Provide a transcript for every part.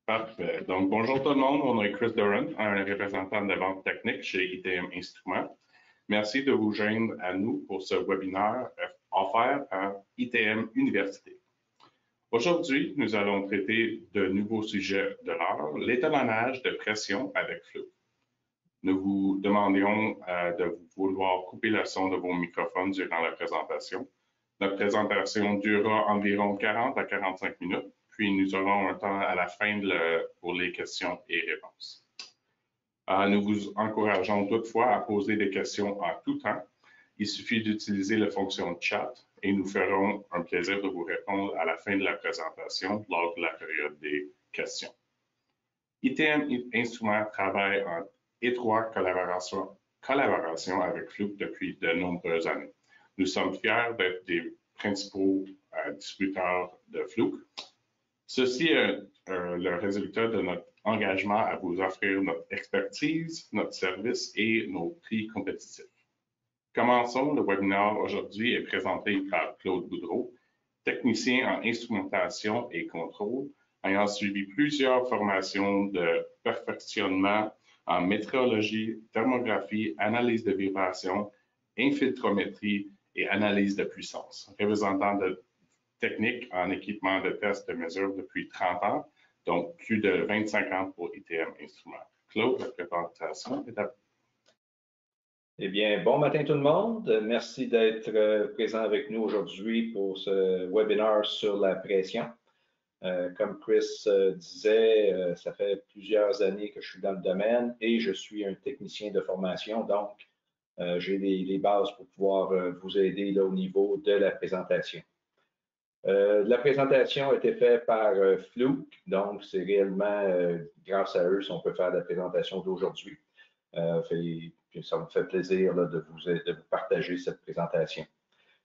Parfait. Donc, bonjour tout le monde. Mon nom est Chris Doran, un représentant de vente technique chez ITM Instruments. Merci de vous joindre à nous pour ce webinaire offert par ITM Université. Aujourd'hui, nous allons traiter de nouveaux sujets de l'heure, l'étalonnage de pression avec Fluke. Nous vous demandions de vouloir couper le son de vos microphones durant la présentation. Notre présentation durera environ 40 à 45 minutes, puis nous aurons un temps à la fin pour les questions et réponses. Nous vous encourageons toutefois à poser des questions en tout temps. Il suffit d'utiliser la fonction chat et nous ferons un plaisir de vous répondre à la fin de la présentation lors de la période des questions. ITM Instruments travaille en étroite collaboration avec Fluke depuis de nombreuses années. Nous sommes fiers d'être des principaux distributeurs de Fluke. Ceci est le résultat de notre engagement à vous offrir notre expertise, notre service et nos prix compétitifs. Commençons. Le webinaire aujourd'hui est présenté par Claude Boudreau, technicien en instrumentation et contrôle, ayant suivi plusieurs formations de perfectionnement en météorologie, thermographie, analyse de vibration, infiltrométrie et analyse de puissance. Représentant de technique en équipement de test de mesure depuis 30 ans, donc plus de 25 ans pour ITM Instruments. Claude, la présentation est à vous. Eh bien, bon matin tout le monde. Merci d'être présent avec nous aujourd'hui pour ce webinaire sur la pression. Comme Chris disait, ça fait plusieurs années que je suis dans le domaine et je suis un technicien de formation, donc j'ai les bases pour pouvoir vous aider là, au niveau de la présentation. La présentation a été faite par Fluke, donc c'est réellement grâce à eux si on peut faire la présentation d'aujourd'hui. Ça me fait plaisir là, de vous partager cette présentation.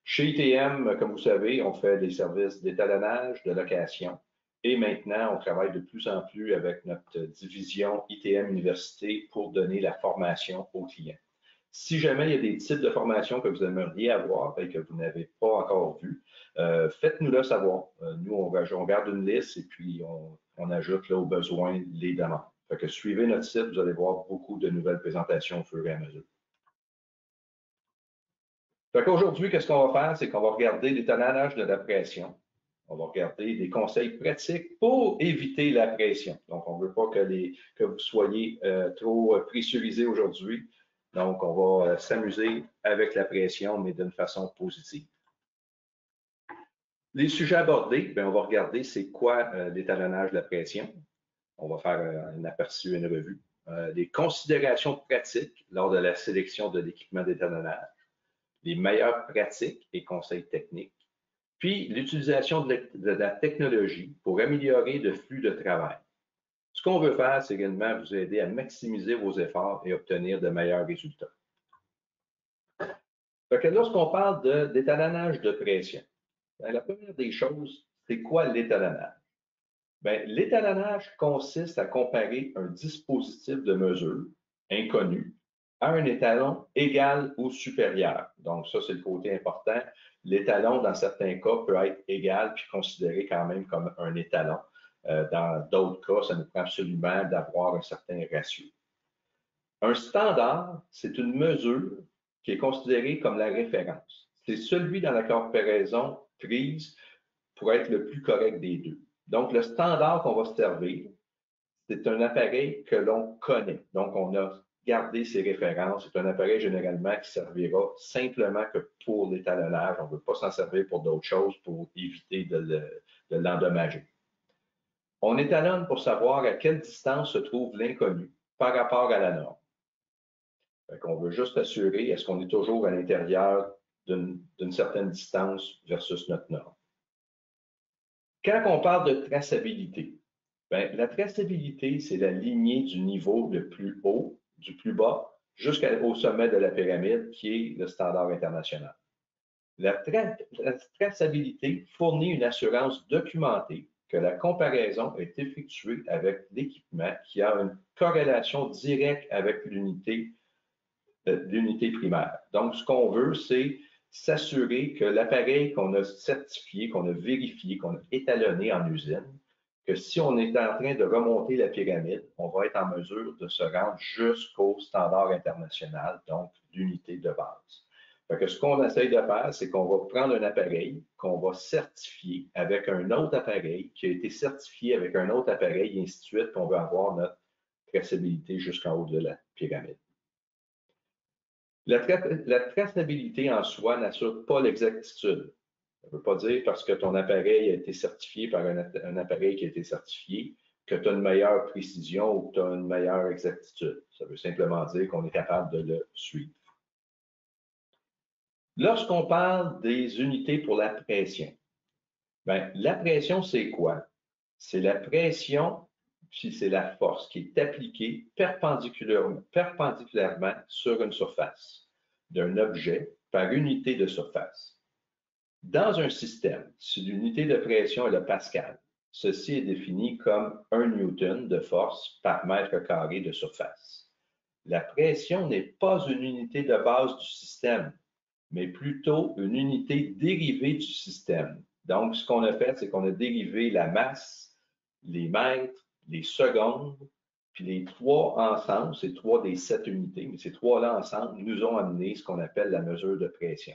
Chez ITM, comme vous savez, on fait des services d'étalonnage, de location. Et maintenant, on travaille de plus en plus avec notre division ITM Université pour donner la formation aux clients. Si jamais il y a des types de formations que vous aimeriez avoir et que vous n'avez pas encore vu, faites-nous le savoir. Nous, on garde une liste et puis on ajoute là, aux besoins les demandes. Fait que suivez notre site, vous allez voir beaucoup de nouvelles présentations au fur et à mesure. Fait qu'aujourd'hui, qu'est-ce qu'on va faire? C'est qu'on va regarder l'étalonnage de la pression. On va regarder des conseils pratiques pour éviter la pression. Donc, on ne veut pas que vous soyez trop pressurisés aujourd'hui. Donc, on va s'amuser avec la pression, mais d'une façon positive. Les sujets abordés, bien, on va regarder c'est quoi l'étalonnage de la pression. On va faire un aperçu, une revue. Des considérations pratiques lors de la sélection de l'équipement d'étalonnage. Les meilleures pratiques et conseils techniques. Puis, l'utilisation de la technologie pour améliorer le flux de travail. Ce qu'on veut faire, c'est également vous aider à maximiser vos efforts et obtenir de meilleurs résultats. Lorsqu'on parle d'étalonnage de pression, bien, la première des choses, c'est quoi l'étalonnage? L'étalonnage consiste à comparer un dispositif de mesure inconnu à un étalon égal ou supérieur. Donc, ça, c'est le côté important. L'étalon, dans certains cas, peut être égal puis considéré quand même comme un étalon. Dans d'autres cas, ça nous prend absolument d'avoir un certain ratio. Un standard, c'est une mesure qui est considérée comme la référence. C'est celui dans la comparaison prise pour être le plus correct des deux. Donc, le standard qu'on va se servir, c'est un appareil que l'on connaît. Donc, on a gardé ses références. C'est un appareil généralement qui servira simplement que pour l'étalonnage. On ne veut pas s'en servir pour d'autres choses pour éviter de l'endommager. On étalonne pour savoir à quelle distance se trouve l'inconnu par rapport à la norme. On veut juste assurer, est-ce qu'on est toujours à l'intérieur d'une certaine distance versus notre norme. Quand on parle de traçabilité, bien, la traçabilité, c'est la lignée du niveau le plus haut, du plus bas, jusqu'au sommet de la pyramide, qui est le standard international. La traçabilité fournit une assurance documentée que la comparaison est effectuée avec l'équipement qui a une corrélation directe avec l'unité primaire. Donc, ce qu'on veut, c'est s'assurer que l'appareil qu'on a certifié, qu'on a vérifié, qu'on a étalonné en usine, que si on est en train de remonter la pyramide, on va être en mesure de se rendre jusqu'au standard international, donc l'unité de base. Fait que ce qu'on essaye de faire, c'est qu'on va prendre un appareil qu'on va certifier avec un autre appareil qui a été certifié avec un autre appareil, et ainsi de suite, puis on va avoir notre traçabilité jusqu'en haut de la pyramide. La traçabilité en soi n'assure pas l'exactitude. Ça ne veut pas dire parce que ton appareil a été certifié par un appareil qui a été certifié que tu as une meilleure précision ou que tu as une meilleure exactitude. Ça veut simplement dire qu'on est capable de le suivre. Lorsqu'on parle des unités pour la pression, bien, la pression, c'est quoi? C'est la pression, puis c'est la force qui est appliquée perpendiculairement sur une surface d'un objet par unité de surface. Dans un système, si l'unité de pression est le pascal, ceci est défini comme 1 newton de force par mètre carré de surface. La pression n'est pas une unité de base du système, mais plutôt une unité dérivée du système. Donc, ce qu'on a fait, c'est qu'on a dérivé la masse, les mètres, les secondes, puis les trois ensemble, c'est 3 des 7 unités, mais ces 3-là ensemble nous ont amené ce qu'on appelle la mesure de pression.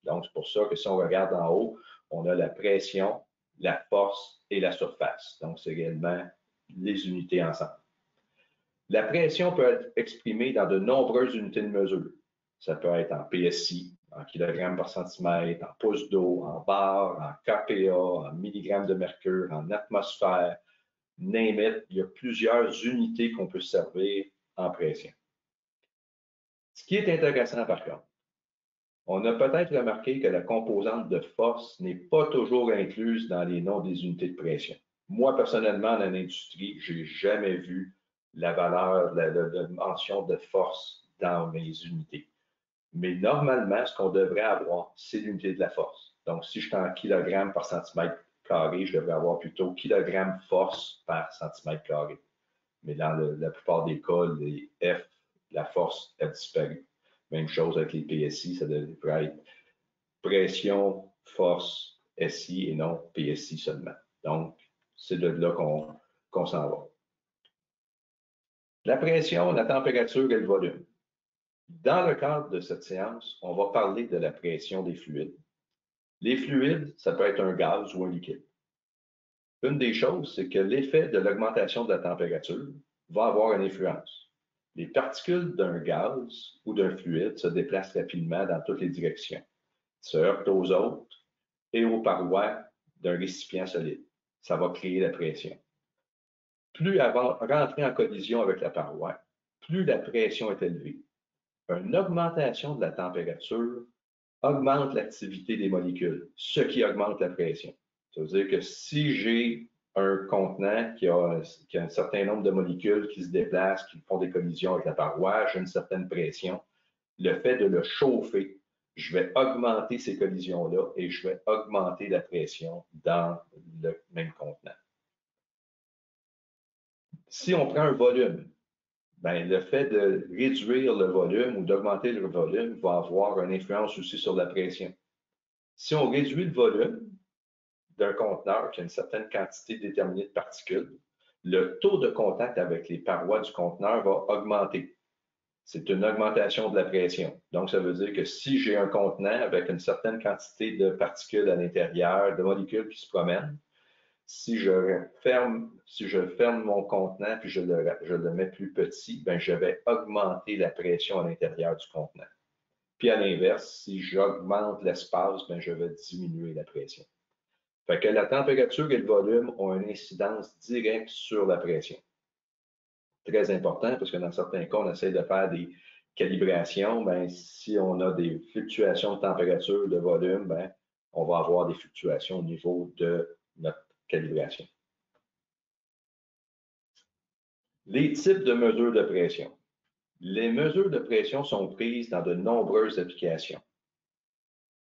Donc, c'est pour ça que si on regarde en haut, on a la pression, la force et la surface. Donc, c'est également les unités ensemble. La pression peut être exprimée dans de nombreuses unités de mesure. Ça peut être en PSI, en kilogrammes par centimètre, en pouces d'eau, en bar, en kPa, en milligrammes de mercure, en atmosphère, name it. Il y a plusieurs unités qu'on peut servir en pression. Ce qui est intéressant par contre, on a peut-être remarqué que la composante de force n'est pas toujours incluse dans les noms des unités de pression. Moi, personnellement, dans l'industrie, je n'ai jamais vu la valeur, la mention de force dans mes unités. Mais normalement, ce qu'on devrait avoir, c'est l'unité de la force. Donc, si je suis en kilogrammes par centimètre carré, je devrais avoir plutôt kilogrammes force par centimètre carré. Mais dans la plupart des cas, les F, la force a disparu. Même chose avec les PSI, ça devrait être pression, force, SI et non PSI seulement. Donc, c'est de là qu'on s'en va. La pression, la température et le volume. Dans le cadre de cette séance, on va parler de la pression des fluides. Les fluides, ça peut être un gaz ou un liquide. Une des choses, c'est que l'effet de l'augmentation de la température va avoir une influence. Les particules d'un gaz ou d'un fluide se déplacent rapidement dans toutes les directions, se heurtent aux autres et aux parois d'un récipient solide. Ça va créer la pression. Plus elle va rentrer en collision avec la paroi, plus la pression est élevée. Une augmentation de la température augmente l'activité des molécules, ce qui augmente la pression. Ça veut dire que si j'ai un contenant qui a un certain nombre de molécules qui se déplacent, qui font des collisions avec la paroi, j'ai une certaine pression. Le fait de le chauffer, je vais augmenter ces collisions-là et je vais augmenter la pression dans le même contenant. Si on prend un volume, bien, le fait de réduire le volume ou d'augmenter le volume va avoir une influence aussi sur la pression. Si on réduit le volume d'un conteneur qui a une certaine quantité déterminée de particules, le taux de contact avec les parois du conteneur va augmenter. C'est une augmentation de la pression. Donc, ça veut dire que si j'ai un contenant avec une certaine quantité de particules à l'intérieur, de molécules qui se promènent, si je ferme mon contenant puis je le mets plus petit, bien, je vais augmenter la pression à l'intérieur du contenant. Puis à l'inverse, si j'augmente l'espace, bien, je vais diminuer la pression. Fait que la température et le volume ont une incidence directe sur la pression. Très important parce que dans certains cas, on essaie de faire des calibrations. Bien, si on a des fluctuations de température, de volume, bien, on va avoir des fluctuations au niveau de notre calibration. Les types de mesures de pression. Les mesures de pression sont prises dans de nombreuses applications.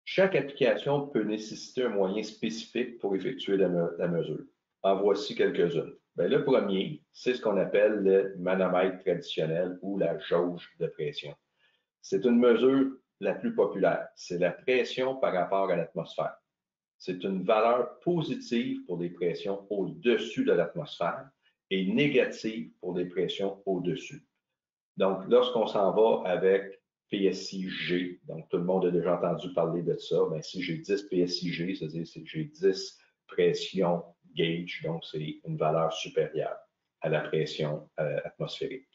Chaque application peut nécessiter un moyen spécifique pour effectuer la mesure. En voici quelques-unes. Le premier, c'est ce qu'on appelle le manomètre traditionnel ou la jauge de pression. C'est une mesure la plus populaire. C'est la pression par rapport à l'atmosphère. c'est une valeur positive pour les pressions au-dessus de l'atmosphère et négative pour les pressions au-dessus. Donc, lorsqu'on s'en va avec PSI-G, donc tout le monde a déjà entendu parler de ça, bien, si j'ai 10 PSI-G, c'est-à-dire que j'ai 10 pressions gauge, donc c'est une valeur supérieure à la pression atmosphérique.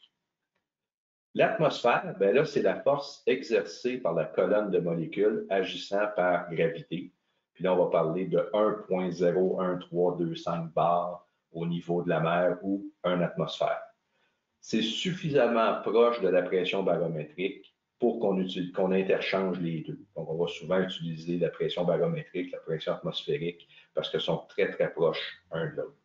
L'atmosphère, bien là, c'est la force exercée par la colonne de molécules agissant par gravité. Puis là, on va parler de 1,01325 bar au niveau de la mer ou une atmosphère. C'est suffisamment proche de la pression barométrique pour qu'on interchange les deux. Donc, on va souvent utiliser la pression barométrique, la pression atmosphérique, parce qu'elles sont très, très proches l'un de l'autre.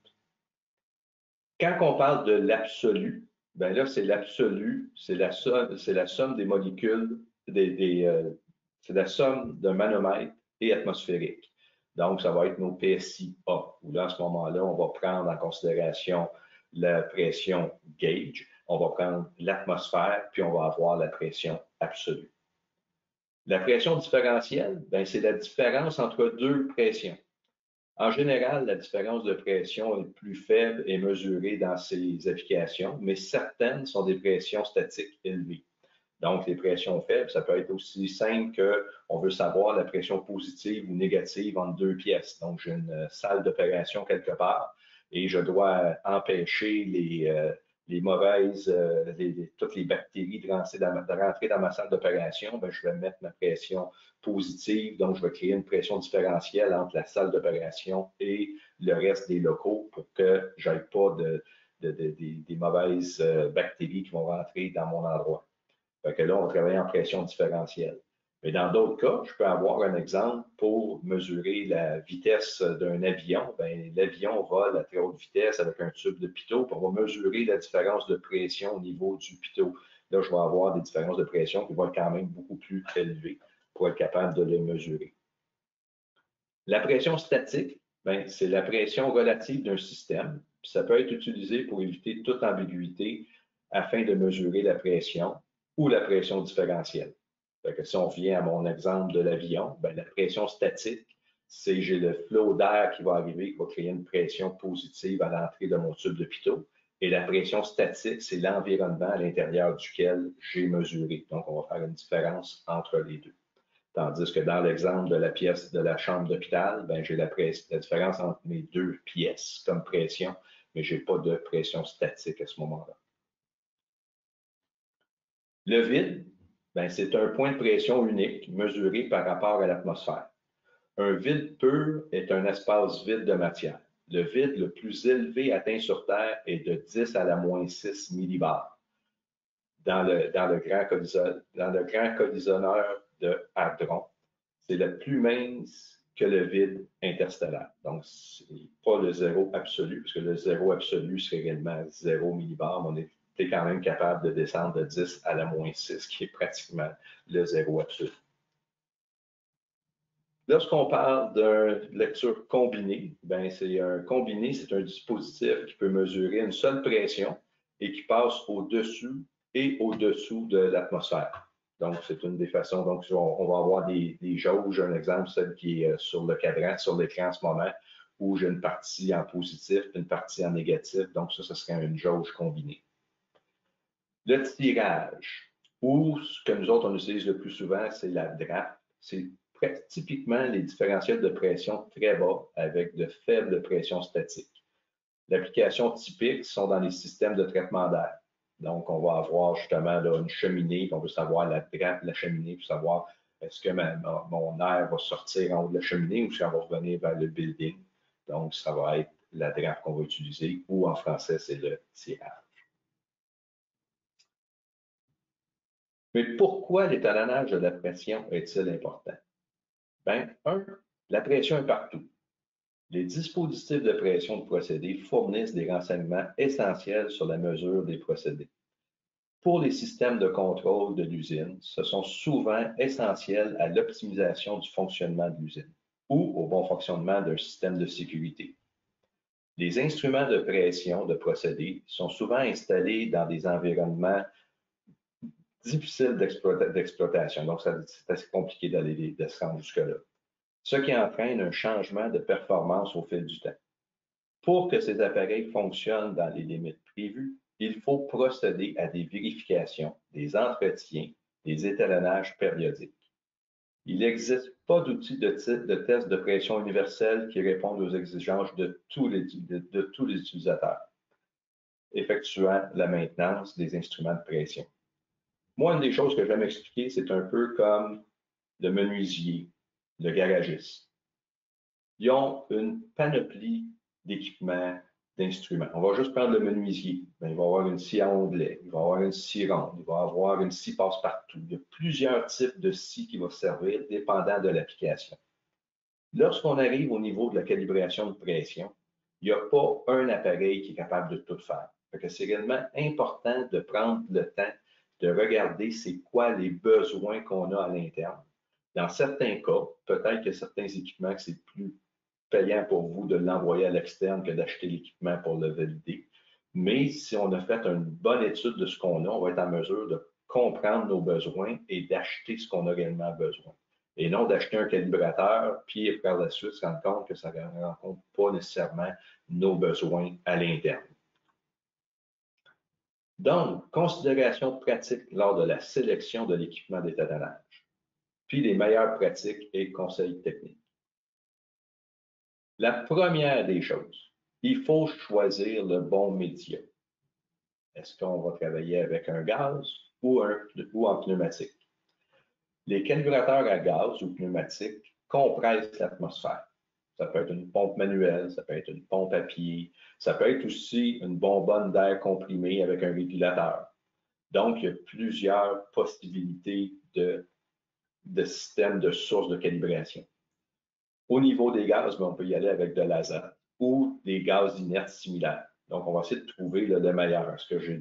Quand on parle de l'absolu, ben là, c'est l'absolu, c'est la somme des molécules, c'est la somme d'un manomètre et atmosphérique. Donc, ça va être nos PSI-A, où là, à ce moment-là, on va prendre en considération la pression gauge, on va prendre l'atmosphère, puis on va avoir la pression absolue. La pression différentielle, ben, c'est la différence entre deux pressions. En général, la différence de pression est plus faible et mesurée dans ces applications, mais certaines sont des pressions statiques élevées. Donc, les pressions faibles, ça peut être aussi simple qu'on veut savoir la pression positive ou négative entre deux pièces. Donc, j'ai une salle d'opération quelque part et je dois empêcher les mauvaises, toutes les bactéries de rentrer dans ma salle d'opération. Je vais mettre ma pression positive, donc je vais créer une pression différentielle entre la salle d'opération et le reste des locaux pour que je n'aie pas des mauvaises bactéries qui vont rentrer dans mon endroit. Fait que là, on va travailler en pression différentielle. Mais dans d'autres cas, je peux avoir un exemple pour mesurer la vitesse d'un avion. L'avion vole à très haute vitesse avec un tube de pitot, puis on va mesurer la différence de pression au niveau du pitot. Là, je vais avoir des différences de pression qui vont être quand même beaucoup plus élevées pour être capable de les mesurer. La pression statique, c'est la pression relative d'un système. Puis ça peut être utilisé pour éviter toute ambiguïté afin de mesurer la pression ou la pression différentielle. Fait que si on vient à mon exemple de l'avion, la pression statique, c'est j'ai le flot d'air qui va arriver, qui va créer une pression positive à l'entrée de mon tube de pitot. Et la pression statique, c'est l'environnement à l'intérieur duquel j'ai mesuré. Donc, on va faire une différence entre les deux. Tandis que dans l'exemple de la pièce de la chambre d'hôpital, j'ai la différence entre mes deux pièces comme pression, mais je n'ai pas de pression statique à ce moment-là. Le vide, c'est un point de pression unique mesuré par rapport à l'atmosphère. Un vide pur est un espace vide de matière. Le vide le plus élevé atteint sur Terre est de 10 à la moins 6 millibars dans le grand collisionneur de Hadron. C'est le plus mince que le vide interstellaire. Donc, ce n'est pas le zéro absolu, parce que le zéro absolu serait réellement 0 millibar, mais on est quand même capable de descendre de 10 à la moins 6, qui est pratiquement le zéro absolu. Lorsqu'on parle d'une lecture combinée, c'est un dispositif qui peut mesurer une seule pression et qui passe au-dessus et au-dessous de l'atmosphère. Donc, c'est une des façons. Donc, on va avoir des jauges. Un exemple, celle qui est sur le cadran, sur l'écran en ce moment, où j'ai une partie en positif et une partie en négatif. Donc, ça serait une jauge combinée. Le tirage, ou ce que nous autres, on utilise le plus souvent, c'est la drape. C'est typiquement les différentiels de pression très bas avec de faibles pressions statiques. L'application typique sont dans les systèmes de traitement d'air. Donc, on va avoir justement là, une cheminée, on veut savoir la drape de la cheminée pour savoir est-ce que mon air va sortir en haut de la cheminée ou si elle va revenir vers le building. Donc, ça va être la drape qu'on va utiliser ou en français, c'est le tirage. Mais pourquoi l'étalonnage de la pression est-il important? La pression est partout. Les dispositifs de pression de procédés fournissent des renseignements essentiels sur la mesure des procédés. Pour les systèmes de contrôle de l'usine, ce sont souvent essentiels à l'optimisation du fonctionnement de l'usine ou au bon fonctionnement d'un système de sécurité. Les instruments de pression de procédés sont souvent installés dans des environnements difficiles d'exploitation. Donc, c'est assez compliqué de se rendre jusque-là. ce qui entraîne un changement de performance au fil du temps. Pour que ces appareils fonctionnent dans les limites prévues, il faut procéder à des vérifications, des entretiens, des étalonnages périodiques. Il n'existe pas d'outil de test de pression universel qui répondent aux exigences de tous les utilisateurs effectuant la maintenance des instruments de pression. Moi, une des choses que j'aime expliquer, c'est un peu comme le menuisier, le garagiste. Ils ont une panoplie d'équipements, d'instruments. On va juste prendre le menuisier. Bien, il va avoir une scie à onglet, il va avoir une scie ronde, il va avoir une scie passe-partout. Il y a plusieurs types de scies qui vont servir dépendant de l'application. Lorsqu'on arrive au niveau de la calibration de pression, il n'y a pas un appareil qui est capable de tout faire. C'est réellement important de prendre le temps de regarder c'est quoi les besoins qu'on a à l'interne. Dans certains cas, peut-être que certains équipements que c'est plus payant pour vous de l'envoyer à l'externe que d'acheter l'équipement pour le valider. Mais si on a fait une bonne étude de ce qu'on a, on va être en mesure de comprendre nos besoins et d'acheter ce qu'on a réellement besoin. Et non d'acheter un calibrateur, puis par la suite se rendre compte que ça ne rencontre pas nécessairement nos besoins à l'interne. Donc, considération pratique lors de la sélection de l'équipement d'étalonnage, puis les meilleures pratiques et conseils techniques. La première des choses, il faut choisir le bon média. Est-ce qu'on va travailler avec un gaz ou en pneumatique? Les calibrateurs à gaz ou pneumatique compressent l'atmosphère. Ça peut être une pompe manuelle, ça peut être une pompe à pied, ça peut être aussi une bonbonne d'air comprimé avec un régulateur. Donc, il y a plusieurs possibilités de systèmes de sources de calibration. Au niveau des gaz, on peut y aller avec de l'azote ou des gaz inertes similaires. Donc, on va essayer de trouver le meilleur. Est-ce que je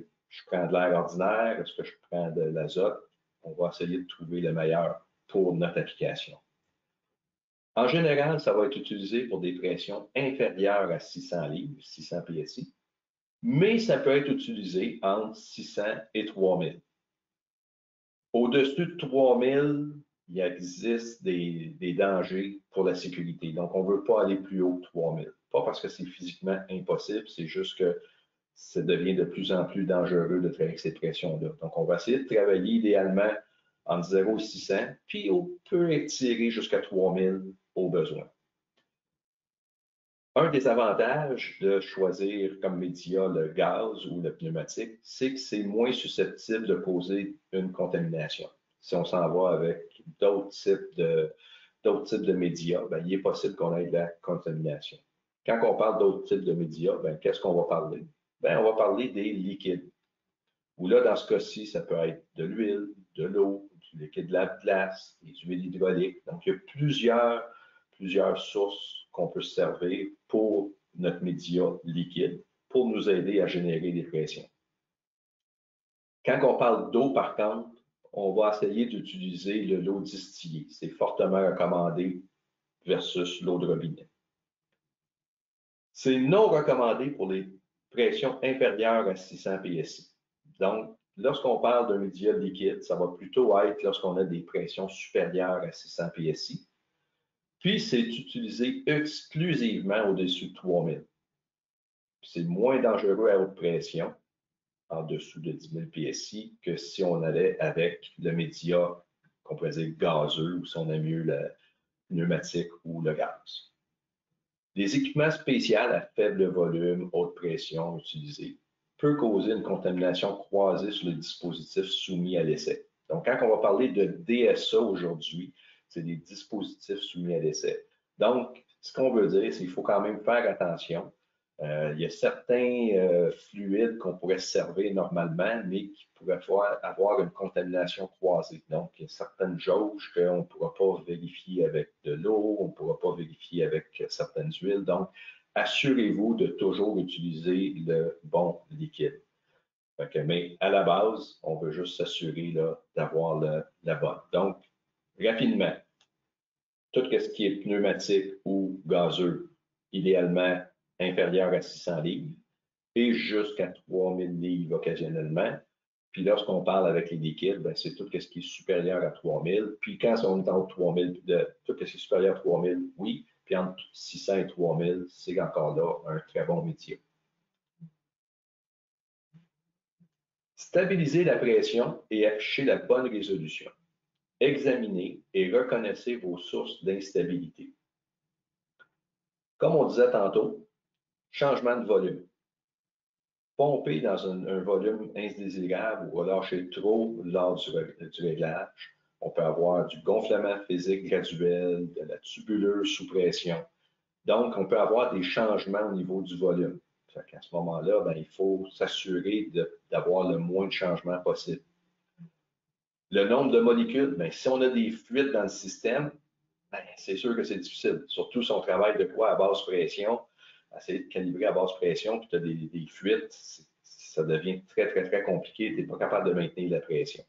prends de l'air ordinaire? Est-ce que je prends de l'azote? On va essayer de trouver le meilleur pour notre application. En général, ça va être utilisé pour des pressions inférieures à 600 livres, 600 PSI, mais ça peut être utilisé entre 600 et 3000. Au-dessus de 3000, il existe des dangers pour la sécurité. Donc, on ne veut pas aller plus haut que 3000. Pas parce que c'est physiquement impossible, c'est juste que ça devient de plus en plus dangereux de travailler avec ces pressions-là. Donc, on va essayer de travailler idéalement entre 0 et 600, puis on peut étirer jusqu'à 3000 au besoin. Un des avantages de choisir comme média le gaz ou le pneumatique, c'est que c'est moins susceptible de causer une contamination. Si on s'en va avec d'autres types de médias, bien, il est possible qu'on ait de la contamination. Quand on parle d'autres types de médias, qu'est-ce qu'on va parler? Bien, on va parler des liquides. Ou là, dans ce cas-ci, ça peut être de l'huile, de l'eau, du liquide de la glace, des huiles hydrauliques. Donc, il y a plusieurs sources qu'on peut se servir pour notre média liquide pour nous aider à générer des pressions. Quand on parle d'eau, par contre, on va essayer d'utiliser de l'eau distillée. C'est fortement recommandé versus l'eau de robinet. C'est non recommandé pour les pressions inférieures à 600 PSI. Donc, lorsqu'on parle d'un média liquide, ça va plutôt être lorsqu'on a des pressions supérieures à 600 PSI. Puis, c'est utilisé exclusivement au-dessus de 3000. C'est moins dangereux à haute pression, en dessous de 10 000 PSI, que si on allait avec le média qu'on pourrait dire gazeux ou si on a mieux le pneumatique ou le gaz. Les équipements spéciaux à faible volume, haute pression utilisés peuvent causer une contamination croisée sur les dispositifs soumis à l'essai. Donc, quand on va parler de DSA aujourd'hui, c'est des dispositifs soumis à l'essai. Donc, ce qu'on veut dire, c'est qu'il faut quand même faire attention. Il y a certains fluides qu'on pourrait servir normalement, mais qui pourraient avoir une contamination croisée. Donc, il y a certaines jauges qu'on ne pourra pas vérifier avec de l'eau, on ne pourra pas vérifier avec certaines huiles. Donc, assurez-vous de toujours utiliser le bon liquide. Mais à la base, on veut juste s'assurer d'avoir la bonne. Donc, rapidement, tout ce qui est pneumatique ou gazeux, idéalement inférieur à 600 livres et jusqu'à 3000 livres occasionnellement. Puis lorsqu'on parle avec les liquides, ben, c'est tout ce qui est supérieur à 3000. Puis quand on est entre 3000, tout ce qui est supérieur à 3000, oui. Puis entre 600 et 3000, c'est encore là un très bon métier. Stabilisez la pression et affichez la bonne résolution. Examinez et reconnaissez vos sources d'instabilité. Comme on disait tantôt, changement de volume. Pomper dans un volume indésirable ou relâcher trop lors du réglage. On peut avoir du gonflement physique graduel, de la tubuleuse sous pression. Donc, on peut avoir des changements au niveau du volume. À ce moment-là, ben, il faut s'assurer d'avoir le moins de changements possible. Le nombre de molécules, ben, si on a des fuites dans le système, ben, c'est sûr que c'est difficile. Surtout si on travaille de quoi à basse pression, essayer de calibrer à basse pression, puis tu as des fuites, ça devient très, très, très compliqué. Tu n'es pas capable de maintenir la pression.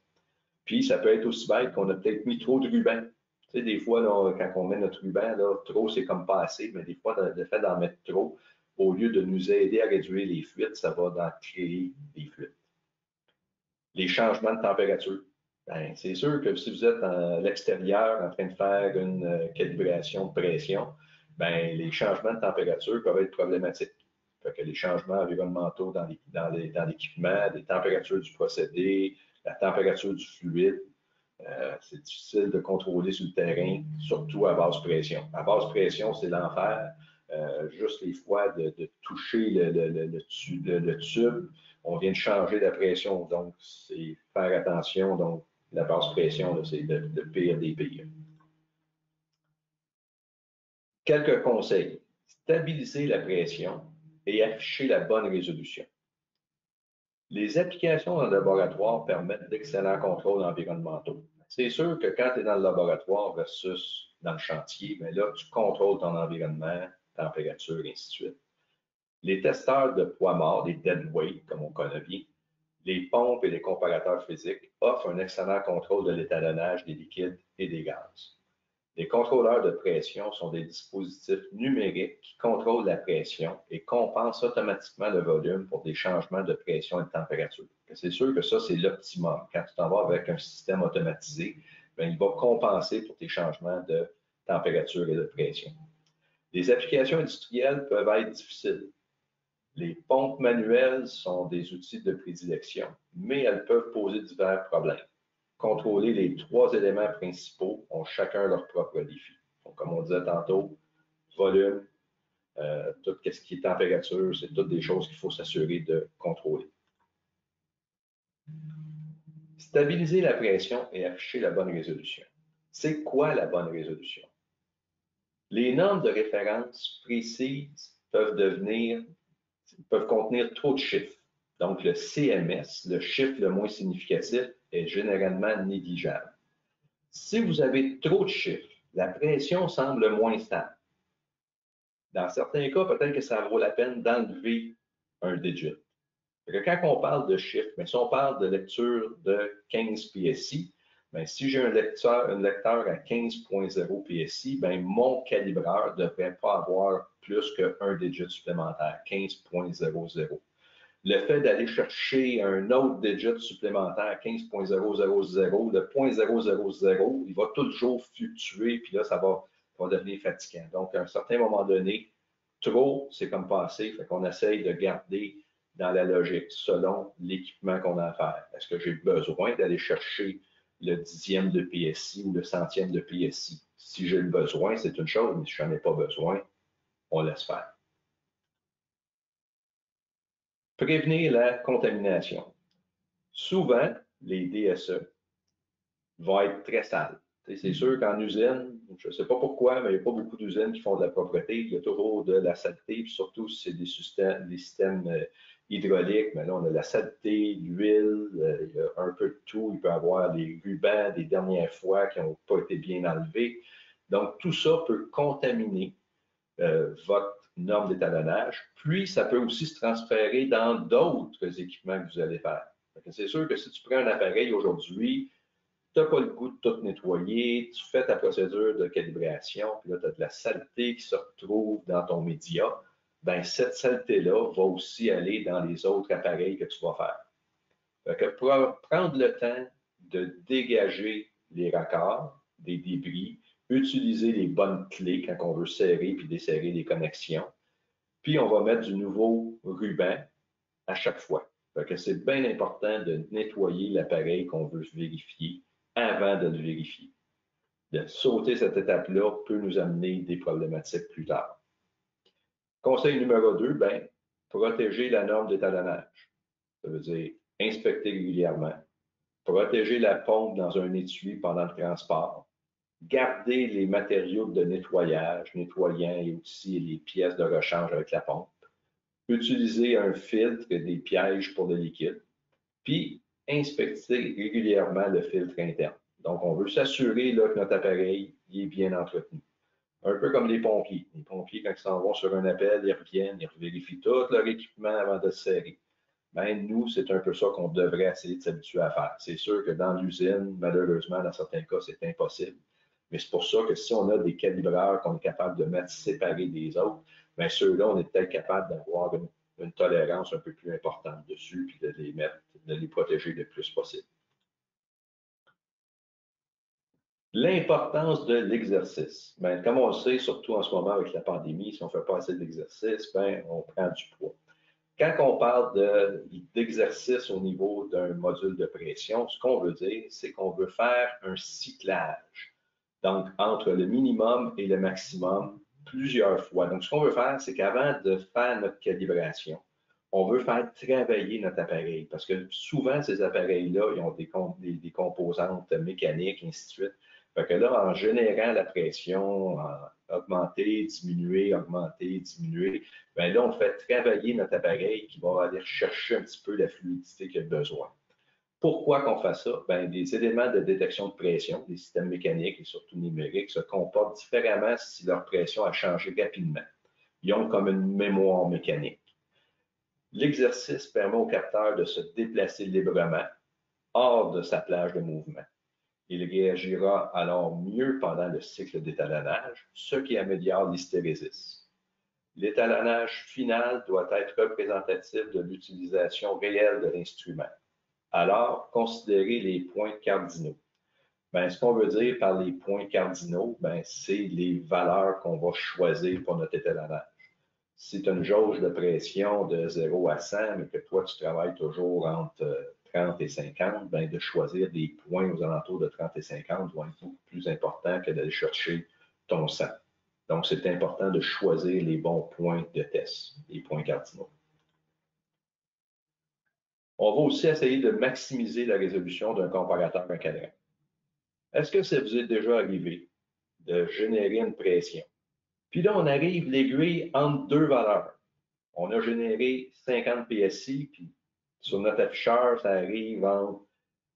Puis, ça peut être aussi bête qu'on a peut-être mis trop de ruban. Tu sais, des fois, là, quand on met notre ruban, là, trop, c'est comme pas assez, mais des fois, le fait d'en mettre trop, au lieu de nous aider à réduire les fuites, ça va en créer des fuites. Les changements de température. Ben, c'est sûr que si vous êtes à l'extérieur en train de faire une calibration de pression, ben, les changements de température peuvent être problématiques. Fait que les changements environnementaux dans l'équipement, les températures du procédé, la température du fluide, c'est difficile de contrôler sur le terrain, surtout à basse pression. À basse pression, c'est l'enfer. Juste les fois de toucher le tube, on vient de changer la pression, donc c'est faire attention. Donc, la basse pression, c'est le pire des pires. Quelques conseils. Stabiliser la pression et afficher la bonne résolution. Les applications dans le laboratoire permettent d'excellents contrôles environnementaux. C'est sûr que quand tu es dans le laboratoire versus dans le chantier, bien là, tu contrôles ton environnement, température, et ainsi de suite. Les testeurs de poids mort, les dead weight, comme on connaît bien, les pompes et les comparateurs physiques offrent un excellent contrôle de l'étalonnage des liquides et des gaz. Les contrôleurs de pression sont des dispositifs numériques qui contrôlent la pression et compensent automatiquement le volume pour des changements de pression et de température. C'est sûr que ça, c'est l'optimum. Quand tu t'en vas avec un système automatisé, bien, il va compenser pour tes changements de température et de pression. Les applications industrielles peuvent être difficiles. Les pompes manuelles sont des outils de prédilection, mais elles peuvent poser divers problèmes. Contrôler les trois éléments principaux ont chacun leur propre défi. Donc, comme on disait tantôt, volume, tout ce qui est température, c'est toutes des choses qu'il faut s'assurer de contrôler. Stabiliser la pression et afficher la bonne résolution. C'est quoi la bonne résolution? Les normes de référence précises peuvent contenir trop de chiffres. Donc, le CMS, le chiffre le moins significatif, est généralement négligeable. Si vous avez trop de chiffres, la pression semble moins stable. Dans certains cas, peut-être que ça vaut la peine d'enlever un digit. Quand on parle de chiffres, mais si on parle de lecture de 15 PSI, bien, si j'ai un lecteur à 15.0 PSI, bien, mon calibreur ne devrait pas avoir plus qu'un digit supplémentaire, 15.00. Le fait d'aller chercher un autre digit supplémentaire, 15.000, le 0.000, il va toujours fluctuer, puis là, ça va devenir fatigant. Donc, à un certain moment donné, trop, c'est comme pas assez, fait qu'on essaye de garder dans la logique selon l'équipement qu'on a à faire. Est-ce que j'ai besoin d'aller chercher le dixième de PSI ou le centième de PSI? Si j'ai le besoin, c'est une chose, mais si je n'en ai pas besoin, on laisse faire. Prévenir la contamination. Souvent, les DSE vont être très sales. C'est sûr qu'en usine, je ne sais pas pourquoi, mais il n'y a pas beaucoup d'usines qui font de la propreté. Il y a toujours de la saleté, puis surtout si c'est des systèmes hydrauliques. Mais là, on a la saleté, l'huile, il y a un peu de tout. Il peut y avoir des rubans des dernières fois qui n'ont pas été bien enlevés. Donc, tout ça peut contaminer votre norme d'étalonnage, puis ça peut aussi se transférer dans d'autres équipements que vous allez faire. C'est sûr que si tu prends un appareil aujourd'hui, tu n'as pas le goût de tout nettoyer, tu fais ta procédure de calibration, puis là, tu as de la saleté qui se retrouve dans ton média, bien, cette saleté-là va aussi aller dans les autres appareils que tu vas faire. Fait que pour prendre le temps de dégager les raccords, des débris, utiliser les bonnes clés quand on veut serrer puis desserrer les connexions. Puis on va mettre du nouveau ruban à chaque fois. Fait que c'est bien important de nettoyer l'appareil qu'on veut vérifier avant de le vérifier. De sauter cette étape-là peut nous amener des problématiques plus tard. Conseil numéro 2, ben, protéger la norme d'étalonnage. Ça veut dire inspecter régulièrement, protéger la pompe dans un étui pendant le transport, garder les matériaux de nettoyage, nettoyant et aussi les pièces de rechange avec la pompe, utiliser un filtre et des pièges pour le liquide, puis inspecter régulièrement le filtre interne. Donc, on veut s'assurer que notre appareil est bien entretenu. Un peu comme les pompiers. Les pompiers, quand ils s'en vont sur un appel, ils reviennent, ils vérifient tout leur équipement avant de le serrer. Ben, nous, c'est un peu ça qu'on devrait essayer de s'habituer à faire. C'est sûr que dans l'usine, malheureusement, dans certains cas, c'est impossible. Mais c'est pour ça que si on a des calibreurs qu'on est capable de mettre séparés des autres, bien ceux-là, on est peut-être capable d'avoir une tolérance un peu plus importante dessus, puis de les protéger le plus possible. L'importance de l'exercice. Bien, comme on le sait, surtout en ce moment avec la pandémie, si on ne fait pas assez d'exercice, bien, on prend du poids. Quand on parle d'exercice au niveau d'un module de pression, ce qu'on veut dire, c'est qu'on veut faire un cyclage. Donc, entre le minimum et le maximum, plusieurs fois. Donc, ce qu'on veut faire, c'est qu'avant de faire notre calibration, on veut faire travailler notre appareil. Parce que souvent, ces appareils-là, ils ont des composantes mécaniques, et ainsi de suite. Fait que là, en générant la pression, augmenter, diminuer, bien là, on fait travailler notre appareil qui va aller chercher un petit peu la fluidité qu'il a besoin. Pourquoi qu'on fait ça? Bien, des éléments de détection de pression, des systèmes mécaniques et surtout numériques, se comportent différemment si leur pression a changé rapidement. Ils ont comme une mémoire mécanique. L'exercice permet au capteur de se déplacer librement hors de sa plage de mouvement. Il réagira alors mieux pendant le cycle d'étalonnage, ce qui améliore l'hystérésis. L'étalonnage final doit être représentatif de l'utilisation réelle de l'instrument. Alors, considérez les points cardinaux. Bien, ce qu'on veut dire par les points cardinaux, bien, c'est les valeurs qu'on va choisir pour notre étalonnage. Si tu as une jauge de pression de 0 à 100, mais que toi, tu travailles toujours entre 30 et 50, bien, de choisir des points aux alentours de 30 et 50 vont être beaucoup plus important que d'aller chercher ton 100. Donc, c'est important de choisir les bons points de test, les points cardinaux. On va aussi essayer de maximiser la résolution d'un comparateur encadrant. Est-ce que ça vous est déjà arrivé de générer une pression? Puis là, on arrive l'aiguille entre deux valeurs. On a généré 50 PSI, puis sur notre afficheur, ça arrive entre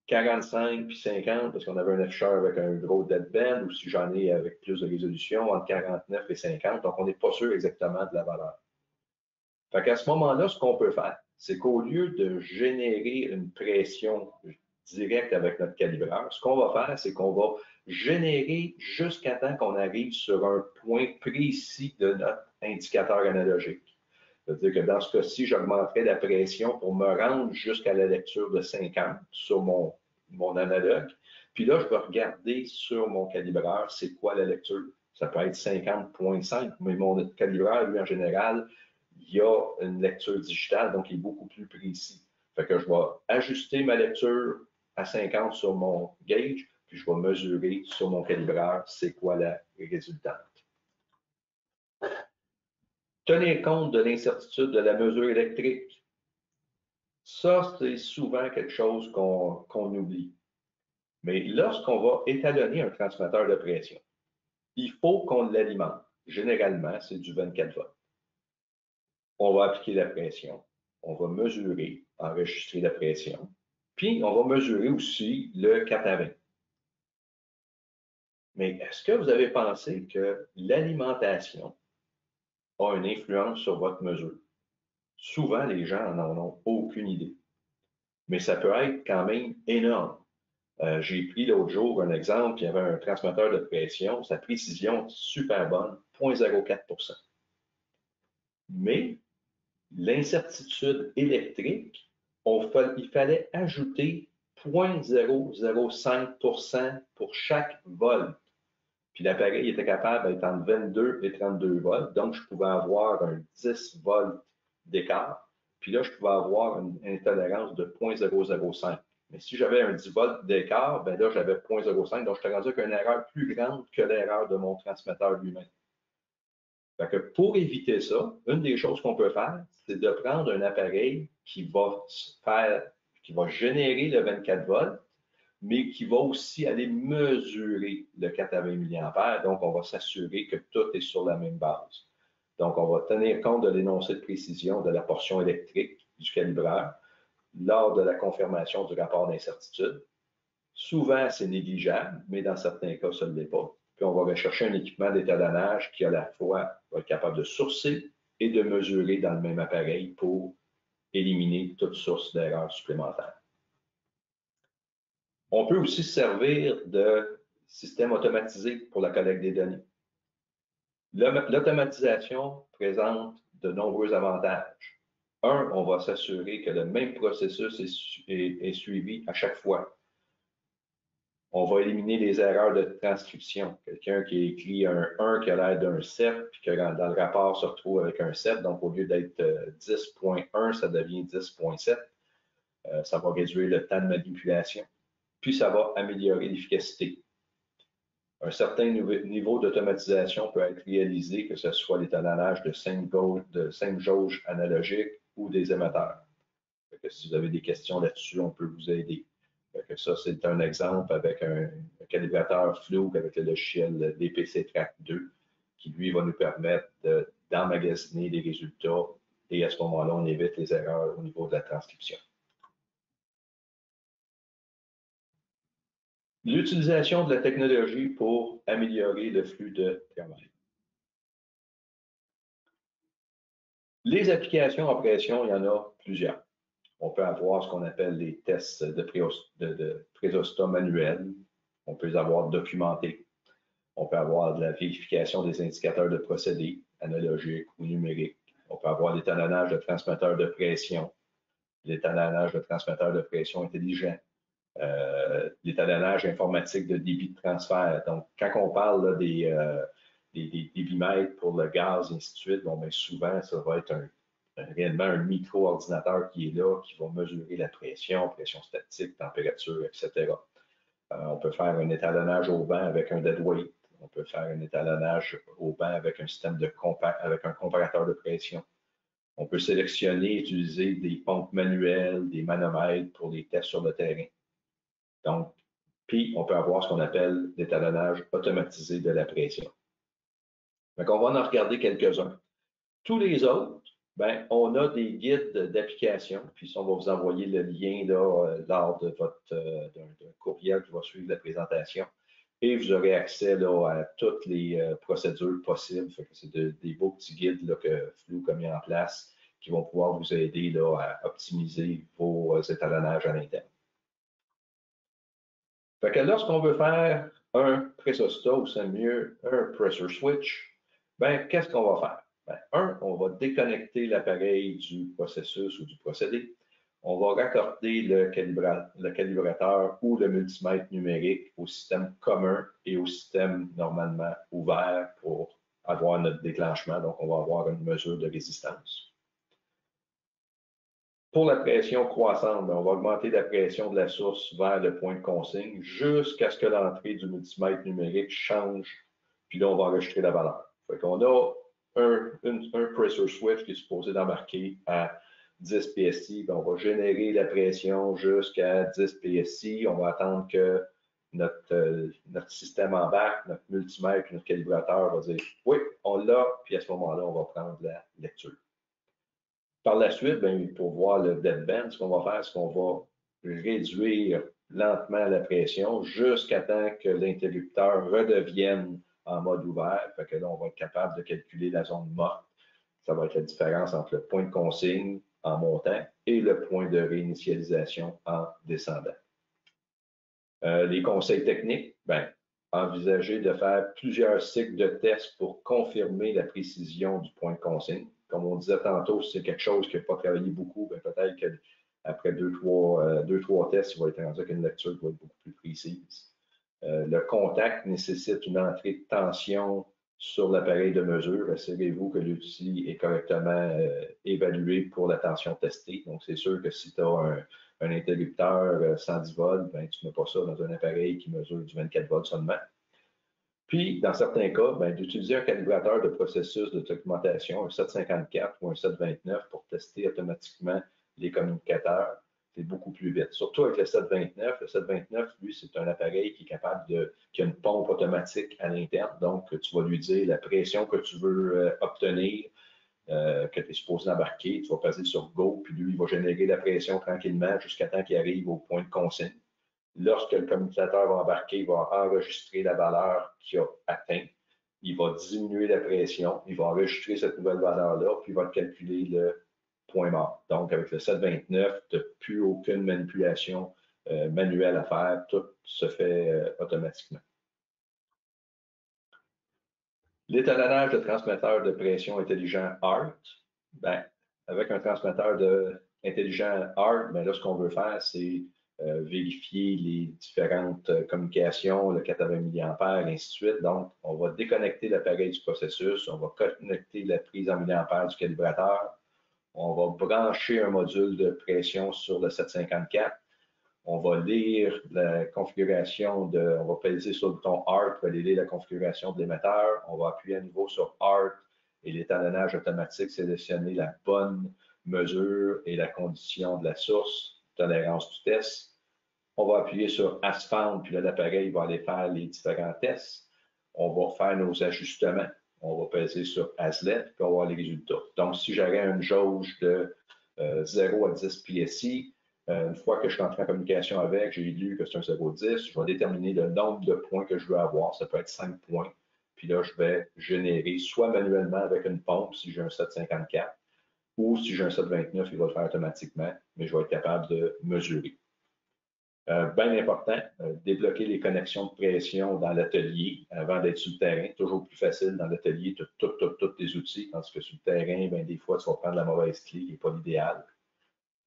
45 puis 50, parce qu'on avait un afficheur avec un gros deadband, ou si j'en ai avec plus de résolution, entre 49 et 50, donc on n'est pas sûr exactement de la valeur. Fait qu'à ce moment-là, ce qu'on peut faire, c'est qu'au lieu de générer une pression directe avec notre calibreur, ce qu'on va faire, c'est qu'on va générer jusqu'à temps qu'on arrive sur un point précis de notre indicateur analogique. C'est-à-dire que dans ce cas-ci, j'augmenterai la pression pour me rendre jusqu'à la lecture de 50 sur mon analogue. Puis là, je vais regarder sur mon calibreur, c'est quoi la lecture. Ça peut être 50,5, mais mon calibreur, lui, en général, il y a une lecture digitale, donc il est beaucoup plus précis. Fait que je vais ajuster ma lecture à 50 sur mon gauge, puis je vais mesurer sur mon calibreur c'est quoi la résultante. Tenir compte de l'incertitude de la mesure électrique. Ça, c'est souvent quelque chose qu'on oublie. Mais lorsqu'on va étalonner un transmetteur de pression, il faut qu'on l'alimente. Généralement, c'est du 24 volts. On va appliquer la pression, on va mesurer, enregistrer la pression, puis on va mesurer aussi le 4 à 20. Mais est-ce que vous avez pensé que l'alimentation a une influence sur votre mesure? Souvent, les gens n'en ont aucune idée. Mais ça peut être quand même énorme. J'ai pris l'autre jour un exemple, il y avait un transmetteur de pression, sa précision est super bonne, 0,04 %. Mais l'incertitude électrique il fallait ajouter 0,005% pour chaque volt. Puis l'appareil était capable d'être entre 22 et 32 volts. Donc, je pouvais avoir un 10 volts d'écart. Puis là, je pouvais avoir une intolérance de 0,005. Mais si j'avais un 10 volts d'écart, ben là, j'avais 0,05. Donc, je suis rendu avec une erreur plus grande que l'erreur de mon transmetteur lui-même. Fait que pour éviter ça, une des choses qu'on peut faire, c'est de prendre un appareil qui va générer le 24 volts, mais qui va aussi aller mesurer le 4 à 20 mA. Donc, on va s'assurer que tout est sur la même base. Donc, on va tenir compte de l'énoncé de précision de la portion électrique du calibreur lors de la confirmation du rapport d'incertitude. Souvent, c'est négligeable, mais dans certains cas, ça ne l'est pas. Puis, on va rechercher un équipement d'étalonnage qui, à la fois, va être capable de sourcer et de mesurer dans le même appareil pour éliminer toute source d'erreur supplémentaire. On peut aussi se servir de systèmes automatisés pour la collecte des données. L'automatisation présente de nombreux avantages. Un, on va s'assurer que le même processus est suivi à chaque fois. On va éliminer les erreurs de transcription. Quelqu'un qui écrit un 1 qui a l'air d'un 7, puis que dans le rapport se retrouve avec un 7, donc au lieu d'être 10.1, ça devient 10.7. Ça va réduire le temps de manipulation. Puis ça va améliorer l'efficacité. Un certain niveau d'automatisation peut être réalisé, que ce soit l'étalonnage de 5 jauges analogiques ou des émetteurs. Si vous avez des questions là-dessus, on peut vous aider. Ça, c'est un exemple avec un calibrateur Fluke avec le logiciel DPC Track 2 qui, lui, va nous permettre d'emmagasiner les résultats et à ce moment-là, on évite les erreurs au niveau de la transcription. L'utilisation de la technologie pour améliorer le flux de travail. Les applications en pression, il y en a plusieurs. On peut avoir ce qu'on appelle les tests de présostat manuels. On peut les avoir documentés. On peut avoir de la vérification des indicateurs de procédés, analogiques ou numériques. On peut avoir l'étalonnage de transmetteurs de pression, l'étalonnage de transmetteurs de pression intelligents, l'étalonnage informatique de débit de transfert. Donc, quand on parle là, des débitmètres pour le gaz, et ainsi de suite, bon, bien, souvent, ça va être réellement un micro-ordinateur qui est là, qui va mesurer la pression statique, température, etc. On peut faire un étalonnage au vent avec un deadweight. On peut faire un étalonnage au vent avec un système avec un comparateur de pression. On peut sélectionner et utiliser des pompes manuelles, des manomètres pour les tests sur le terrain. Donc, puis on peut avoir ce qu'on appelle l'étalonnage automatisé de la pression. Donc, on va en regarder quelques-uns. Tous les autres, ben, on a des guides d'application, puis on va vous envoyer le lien là, lors de d'un courriel qui va suivre la présentation. Et vous aurez accès là, à toutes les procédures possibles. C'est des beaux petits guides là, que Fluke a mis en place qui vont pouvoir vous aider là, à optimiser vos étalonnages à l'interne. Fait que lorsqu'on veut faire un présostat, ou c'est mieux un pressure switch, ben, qu'est-ce qu'on va faire? Ben, on va déconnecter l'appareil du processus ou du procédé. On va raccorder le calibrateur ou le multimètre numérique au système commun et au système normalement ouvert pour avoir notre déclenchement. Donc, on va avoir une mesure de résistance. Pour la pression croissante, on va augmenter la pression de la source vers le point de consigne jusqu'à ce que l'entrée du multimètre numérique change, puis là, on va enregistrer la valeur. Fait qu'on a un pressure switch qui est supposé d'embarquer à 10 PSI. On va générer la pression jusqu'à 10 PSI. On va attendre que notre système embarque, notre multimètre, notre calibrateur va dire « Oui, on l'a », puis à ce moment-là, on va prendre la lecture. Par la suite, bien, pour voir le deadband, ce qu'on va faire, c'est qu'on va réduire lentement la pression jusqu'à temps que l'interrupteur redevienne en mode ouvert. Fait que là, on va être capable de calculer la zone morte. Ça va être la différence entre le point de consigne en montant et le point de réinitialisation en descendant. Les conseils techniques, bien, envisager de faire plusieurs cycles de tests pour confirmer la précision du point de consigne. Comme on disait tantôt, si c'est quelque chose qui n'a pas travaillé beaucoup, peut-être que Après deux, trois tests, il va être rendu avec une lecture qui va être beaucoup plus précise. Le contact nécessite une entrée de tension sur l'appareil de mesure. Assurez-vous que l'outil est correctement évalué pour la tension testée. Donc, c'est sûr que si tu as un interrupteur 110 volts, ben, tu ne mets pas ça dans un appareil qui mesure du 24 volts seulement. Puis, dans certains cas, ben, d'utiliser un calibrateur de processus de documentation, un 754 ou un 729 pour tester automatiquement les communicateurs, c'est beaucoup plus vite. Surtout avec le 729. Le 729, lui, c'est un appareil qui est capable qui a une pompe automatique à l'interne. Donc, tu vas lui dire la pression que tu veux obtenir, que tu es supposé embarquer. Tu vas passer sur Go, puis lui, il va générer la pression tranquillement jusqu'à temps qu'il arrive au point de consigne. Lorsque le communicateur va embarquer, il va enregistrer la valeur qu'il a atteinte. Il va diminuer la pression, il va enregistrer cette nouvelle valeur-là, puis il va calculer le point mort. Donc, avec le 729, tu n'as plus aucune manipulation manuelle à faire. Tout se fait automatiquement. L'étalonnage de transmetteurs de pression intelligent ART, ben, avec un transmetteur intelligent ART, ben là, ce qu'on veut faire, c'est vérifier les différentes communications, le 80 mA, et ainsi de suite. Donc, on va déconnecter l'appareil du processus, on va connecter la prise en milliampères du calibrateur, on va brancher un module de pression sur le 754, on va lire la configuration on va peser sur le bouton ART pour aller lire la configuration de l'émetteur, on va appuyer à nouveau sur ART et l'étalonnage automatique sélectionner la bonne mesure et la condition de la source, tolérance du test. On va appuyer sur Asfound, puis là, l'appareil va aller faire les différents tests. On va faire nos ajustements. On va peser sur ASLET, puis on va voir les résultats. Donc, si j'aurais une jauge de 0 à 10 PSI, une fois que je suis entré en communication avec, j'ai lu que c'est un 0,10, je vais déterminer le nombre de points que je veux avoir. Ça peut être 5 points. Puis là, je vais générer soit manuellement avec une pompe si j'ai un 754, ou si j'ai un 729, il va le faire automatiquement, mais je vais être capable de mesurer. Bien important, débloquer les connexions de pression dans l'atelier avant d'être sur le terrain. Toujours plus facile dans l'atelier, tu as tous tes outils, tandis que sur le terrain, bien, des fois, tu vas prendre la mauvaise clé qui n'est pas l'idéal.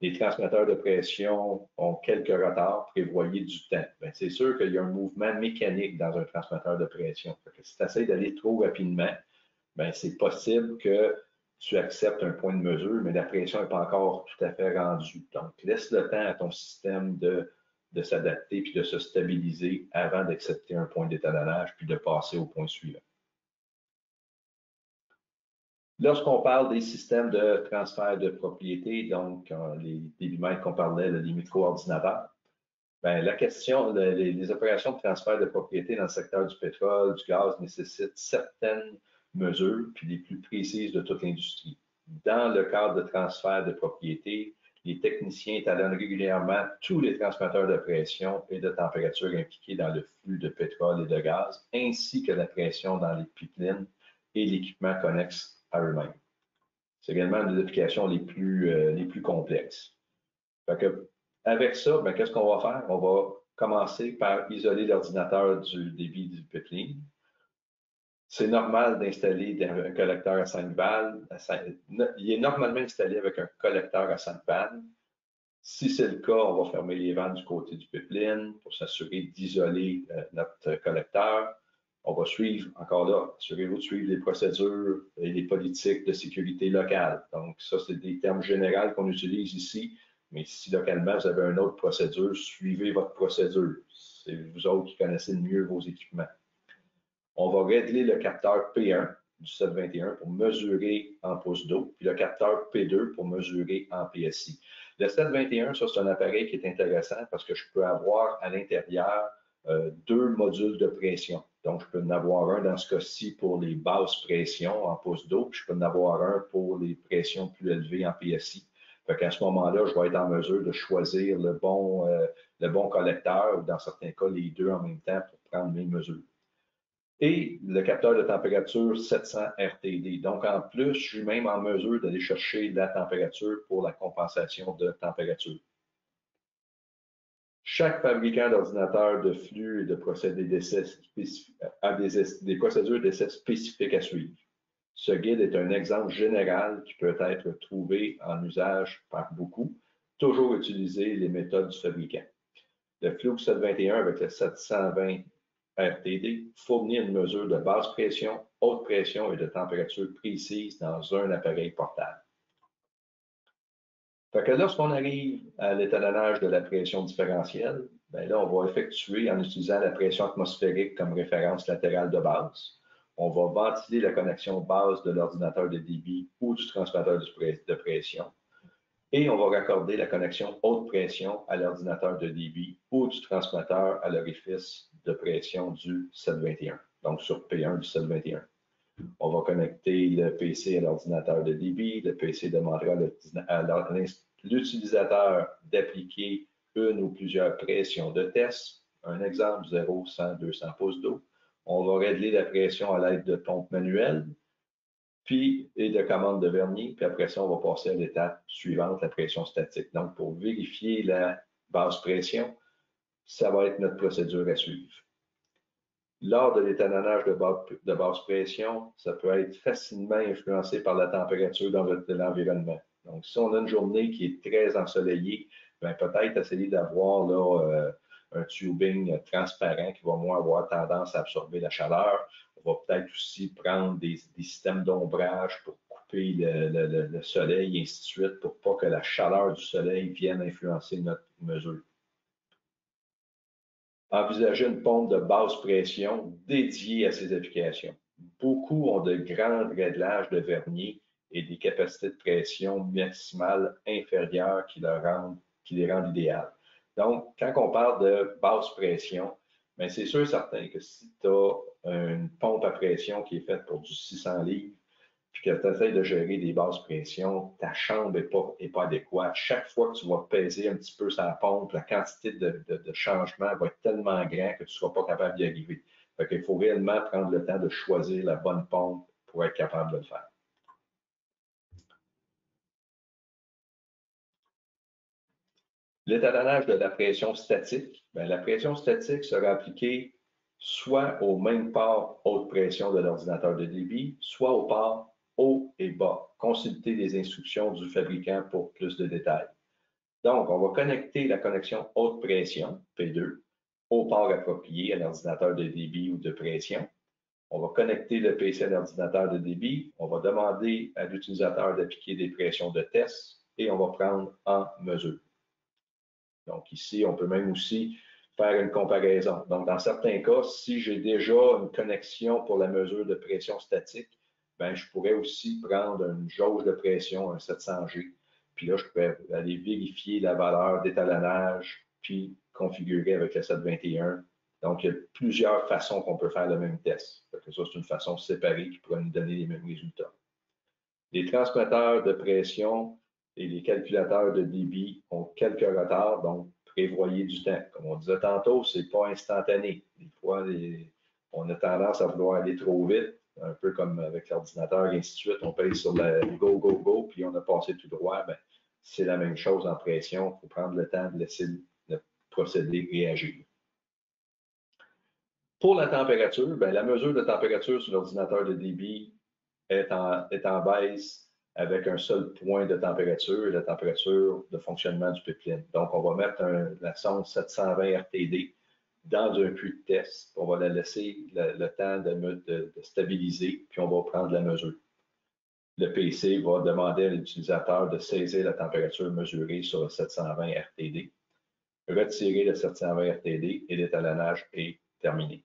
Les transmetteurs de pression ont quelques retards, prévoyez du temps. C'est sûr qu'il y a un mouvement mécanique dans un transmetteur de pression. Si tu essaies d'aller trop rapidement, c'est possible que tu acceptes un point de mesure, mais la pression n'est pas encore tout à fait rendue. Donc, laisse le temps à ton système de s'adapter puis de se stabiliser avant d'accepter un point d'étalonnage puis de passer au point suivant. Lorsqu'on parle des systèmes de transfert de propriété, donc les débitmètres qu'on parlait, les micro-ordinateurs, la question, les opérations de transfert de propriété dans le secteur du pétrole, du gaz nécessitent certaines mesures puis les plus précises de toute l'industrie. Dans le cadre de transfert de propriété, les techniciens étalonnent régulièrement tous les transmetteurs de pression et de température impliqués dans le flux de pétrole et de gaz, ainsi que la pression dans les pipelines et l'équipement connexe à eux-mêmes. C'est également une des applications les plus complexes. Avec ça, qu'est-ce qu'on va faire? On va commencer par isoler l'ordinateur du débit du pipeline. C'est normal d'installer un collecteur à 5 balles. Il est normalement installé avec un collecteur à 5 balles. Si c'est le cas, on va fermer les vannes du côté du pipeline pour s'assurer d'isoler notre collecteur. On va suivre, encore là, assurez-vous de suivre les procédures et les politiques de sécurité locale. Donc, ça, c'est des termes généraux qu'on utilise ici. Mais si localement, vous avez une autre procédure, suivez votre procédure. C'est vous autres qui connaissez le mieux vos équipements. On va régler le capteur P1 du 721 pour mesurer en pouces d'eau, puis le capteur P2 pour mesurer en PSI. Le 721, ça, c'est un appareil qui est intéressant parce que je peux avoir à l'intérieur deux modules de pression. Donc, je peux en avoir un dans ce cas-ci pour les basses pressions en pouces d'eau, puis je peux en avoir un pour les pressions plus élevées en PSI. Fait qu'à ce moment-là, je vais être en mesure de choisir le bon collecteur, ou dans certains cas, les deux en même temps pour prendre mes mesures. Et le capteur de température 700 RTD. Donc, en plus, je suis même en mesure d'aller chercher la température pour la compensation de température. Chaque fabricant d'ordinateurs de flux et de procédés d'essai a des procédures d'essai spécifiques à suivre. Ce guide est un exemple général qui peut être trouvé en usage par beaucoup, toujours utiliser les méthodes du fabricant. Le Flux 721 avec le 720 RTD fournit une mesure de basse pression, haute pression et de température précise dans un appareil portable. Fait que lorsqu'on arrive à l'étalonnage de la pression différentielle, bien là, on va effectuer en utilisant la pression atmosphérique comme référence latérale de base. On va ventiler la connexion base de l'ordinateur de débit ou du transmetteur de pression. Et on va raccorder la connexion haute pression à l'ordinateur de débit ou du transmetteur à l'orifice de pression du 721, donc sur P1 du 721. On va connecter le PC à l'ordinateur de débit, le PC demandera à l'utilisateur d'appliquer une ou plusieurs pressions de test. Un exemple, 0, 100, 200 pouces d'eau. On va régler la pression à l'aide de pompes manuelles et de commandes de vernis. Puis après ça, on va passer à l'étape suivante, la pression statique. Donc, pour vérifier la basse pression, ça va être notre procédure à suivre. Lors de l'étalonnage de basse pression, ça peut être facilement influencé par la température de l'environnement. Donc, si on a une journée qui est très ensoleillée, peut-être essayer d'avoir là, un tubing transparent qui va moins avoir tendance à absorber la chaleur. On va peut-être aussi prendre des systèmes d'ombrage pour couper le soleil et ainsi de suite pour pas que la chaleur du soleil vienne influencer notre mesure. Envisager une pompe de basse pression dédiée à ces applications. Beaucoup ont de grands réglages de vernis et des capacités de pression maximales inférieures qui les rendent idéales. Donc, quand on parle de basse pression, bien, c'est sûr et certain que si tu as une pompe à pression qui est faite pour du 600 livres, puis que tu essaies de gérer des basses pressions, ta chambre n'est pas adéquate. Chaque fois que tu vas peser un petit peu sur la pompe, la quantité de changement va être tellement grand que tu ne seras pas capable d'y arriver. Fait qu'il faut réellement prendre le temps de choisir la bonne pompe pour être capable de le faire. L'étalonnage de la pression statique. Bien, la pression statique sera appliquée soit au même port haute pression de l'ordinateur de débit, soit au port haut et bas. Consultez les instructions du fabricant pour plus de détails. Donc, on va connecter la connexion haute pression, P2, au port approprié à l'ordinateur de débit ou de pression. On va connecter le PC à l'ordinateur de débit. On va demander à l'utilisateur d'appliquer des pressions de test et on va prendre en mesure. Donc, ici, on peut même aussi faire une comparaison. Donc, dans certains cas, si j'ai déjà une connexion pour la mesure de pression statique, bien, je pourrais aussi prendre une jauge de pression, un 700G. Puis là, je peux aller vérifier la valeur d'étalonnage, puis configurer avec le 721. Donc, il y a plusieurs façons qu'on peut faire le même test. Ça, c'est une façon séparée qui pourrait nous donner les mêmes résultats. Les transmetteurs de pression et les calculateurs de débit ont quelques retards, donc prévoyez du temps. Comme on disait tantôt, ce n'est pas instantané. Des fois, on a tendance à vouloir aller trop vite, un peu comme avec l'ordinateur et ainsi de suite. On paye sur le go, go, go, puis on a passé tout droit. Bien, c'est la même chose en pression. Il faut prendre le temps de laisser le procédé réagir. Pour la température, bien, la mesure de température sur l'ordinateur de débit est en baisse avec un seul point de température, la température de fonctionnement du pipeline. Donc, on va mettre la sonde 720 RTD dans un puits de test. On va la laisser le temps de stabiliser, puis on va prendre la mesure. Le PC va demander à l'utilisateur de saisir la température mesurée sur le 720 RTD, retirer le 720 RTD et l'étalonnage est terminé.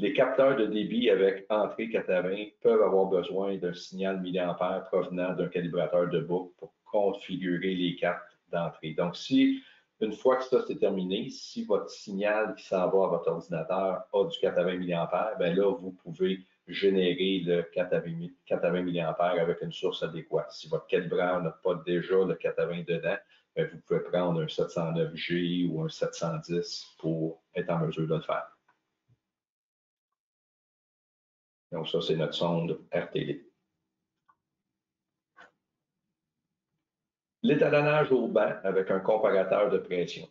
Les capteurs de débit avec entrée 80 peuvent avoir besoin d'un signal milliampère provenant d'un calibrateur de boucle pour configurer les cartes d'entrée. Donc, si une fois que ça c'est terminé, si votre signal qui s'en va à votre ordinateur a du 80 milliampères, bien là, vous pouvez générer le 80 milliampères avec une source adéquate. Si votre calibreur n'a pas déjà le 80 dedans, bien, vous pouvez prendre un 709G ou un 710 pour être en mesure de le faire. Donc, ça, c'est notre sonde RTD. L'étalonnage au banc avec un comparateur de pression.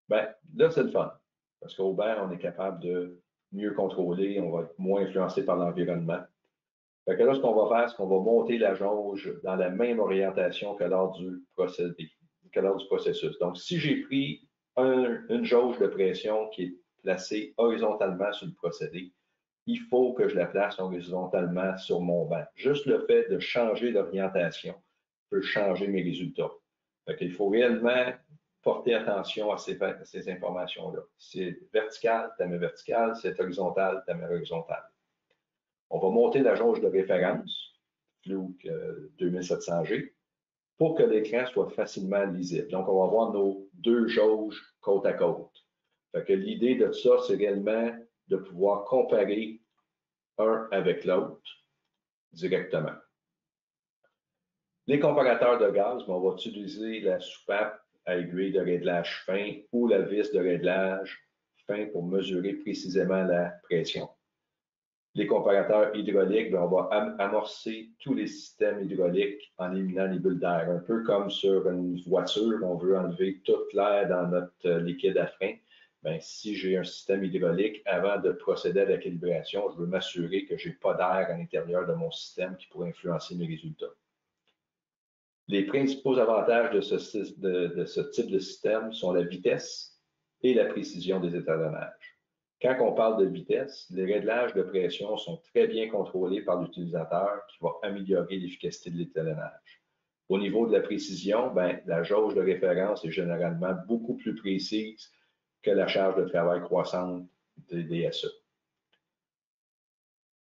Bien, là, c'est le fun. Parce qu'au banc, on est capable de mieux contrôler, on va être moins influencé par l'environnement. Fait que là, ce qu'on va faire, c'est qu'on va monter la jauge dans la même orientation que lors du processus. Donc, si j'ai pris une jauge de pression qui est placée horizontalement sur le procédé, il faut que je la place horizontalement sur mon banc. Juste le fait de changer d'orientation peut changer mes résultats. Fait qu'il faut réellement porter attention à ces informations-là. Si c'est vertical, tu mets vertical. Si c'est horizontal, tu mets horizontal. On va monter la jauge de référence, Fluke 2700G, pour que l'écran soit facilement lisible. Donc, on va avoir nos deux jauges côte à côte. Fait que l'idée de ça, c'est réellement de pouvoir comparer un avec l'autre directement. Les comparateurs de gaz, on va utiliser la soupape à aiguille de réglage fin ou la vis de réglage fin pour mesurer précisément la pression. Les comparateurs hydrauliques, on va amorcer tous les systèmes hydrauliques en éliminant les bulles d'air. Un peu comme sur une voiture, on veut enlever toute l'air dans notre liquide à frein. Bien, si j'ai un système hydraulique, avant de procéder à la calibration, je veux m'assurer que je n'ai pas d'air à l'intérieur de mon système qui pourrait influencer mes résultats. Les principaux avantages de ce type de système sont la vitesse et la précision des étalonnages. Quand on parle de vitesse, les réglages de pression sont très bien contrôlés par l'utilisateur qui va améliorer l'efficacité de l'étalonnage. Au niveau de la précision, bien, la jauge de référence est généralement beaucoup plus précise que la charge de travail croissante des DSE.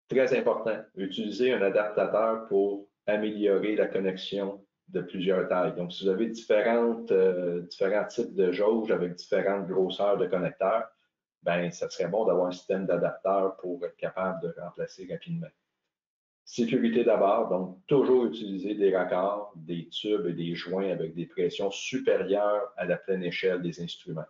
Très important, utiliser un adaptateur pour améliorer la connexion de plusieurs tailles. Donc, si vous avez différents types de jauges avec différentes grosseurs de connecteurs, bien, ça serait bon d'avoir un système d'adapteur pour être capable de remplacer rapidement. Sécurité d'abord, donc toujours utiliser des raccords, des tubes et des joints avec des pressions supérieures à la pleine échelle des instruments.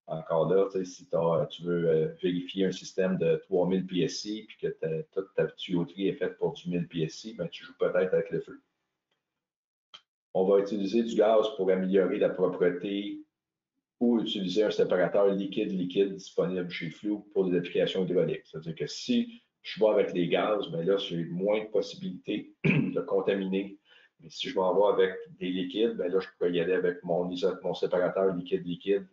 Encore là, si tu veux vérifier un système de 3000 PSI puis que toute ta tuyauterie est faite pour du 1000 PSI, ben, tu joues peut-être avec le feu. On va utiliser du gaz pour améliorer la propreté ou utiliser un séparateur liquide-liquide disponible chez Fluke pour les applications hydrauliques. C'est-à-dire que si je vais avec les gaz, bien là, j'ai moins de possibilités de contaminer. Mais si je vais en avoir avec des liquides, bien là, je pourrais y aller avec mon séparateur liquide-liquide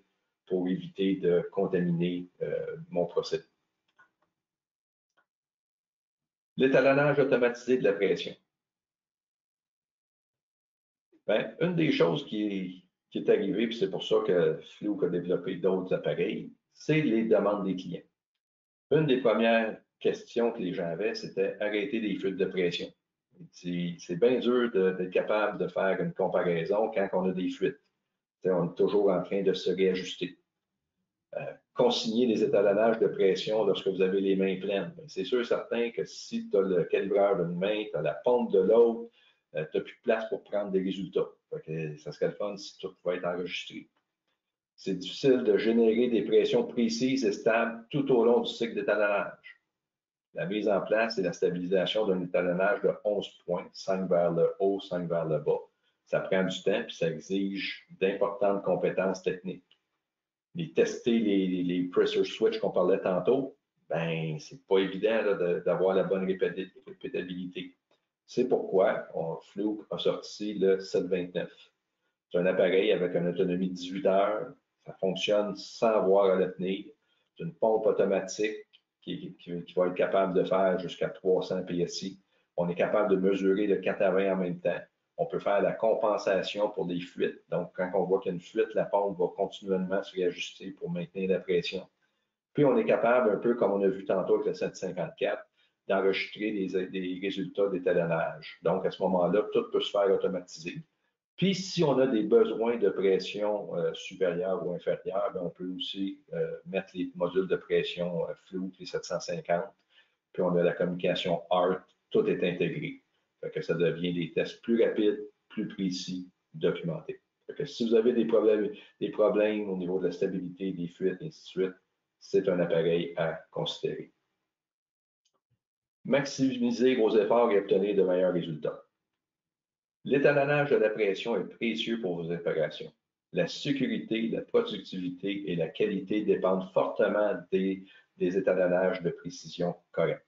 pour éviter de contaminer mon procédé. L'étalonnage automatisé de la pression. Bien, une des choses qui est arrivée, puis c'est pour ça que Fluke a développé d'autres appareils, c'est les demandes des clients. Une des premières questions que les gens avaient, c'était arrêter les fuites de pression. C'est bien dur d'être capable de faire une comparaison quand on a des fuites. On est toujours en train de se réajuster. Consigner des étalonnages de pression lorsque vous avez les mains pleines. C'est sûr et certain que si tu as le calibreur d'une main, tu as la pompe de l'autre, tu n'as plus de place pour prendre des résultats. Ça serait le fun si tout pouvait être enregistré. C'est difficile de générer des pressions précises et stables tout au long du cycle d'étalonnage. La mise en place et la stabilisation d'un étalonnage de 11 points, 5 vers le haut, 5 vers le bas. Ça prend du temps et ça exige d'importantes compétences techniques. Tester les pressure switch qu'on parlait tantôt, ben c'est pas évident d'avoir la bonne répétabilité. C'est pourquoi Fluke a sorti le 729. C'est un appareil avec une autonomie de 18 heures. Ça fonctionne sans avoir à le tenir. C'est une pompe automatique qui va être capable de faire jusqu'à 300 PSI. On est capable de mesurer le 4 à 20 en même temps. On peut faire la compensation pour des fuites. Donc, quand on voit qu'il y a une fuite, la pompe va continuellement se réajuster pour maintenir la pression. Puis, on est capable, un peu comme on a vu tantôt avec le 754, d'enregistrer des résultats d'étalonnage. Donc, à ce moment-là, tout peut se faire automatiser. Puis, si on a des besoins de pression supérieure ou inférieure, bien, on peut aussi mettre les modules de pression Fluke, les 750. Puis, on a la communication ART, tout est intégré. Fait que ça devient des tests plus rapides, plus précis, documentés. Fait que si vous avez des problèmes au niveau de la stabilité, des fuites, et ainsi de suite, c'est un appareil à considérer. Maximiser vos efforts et obtenir de meilleurs résultats. L'étalonnage de la pression est précieux pour vos opérations. La sécurité, la productivité et la qualité dépendent fortement des étalonnages de précision corrects.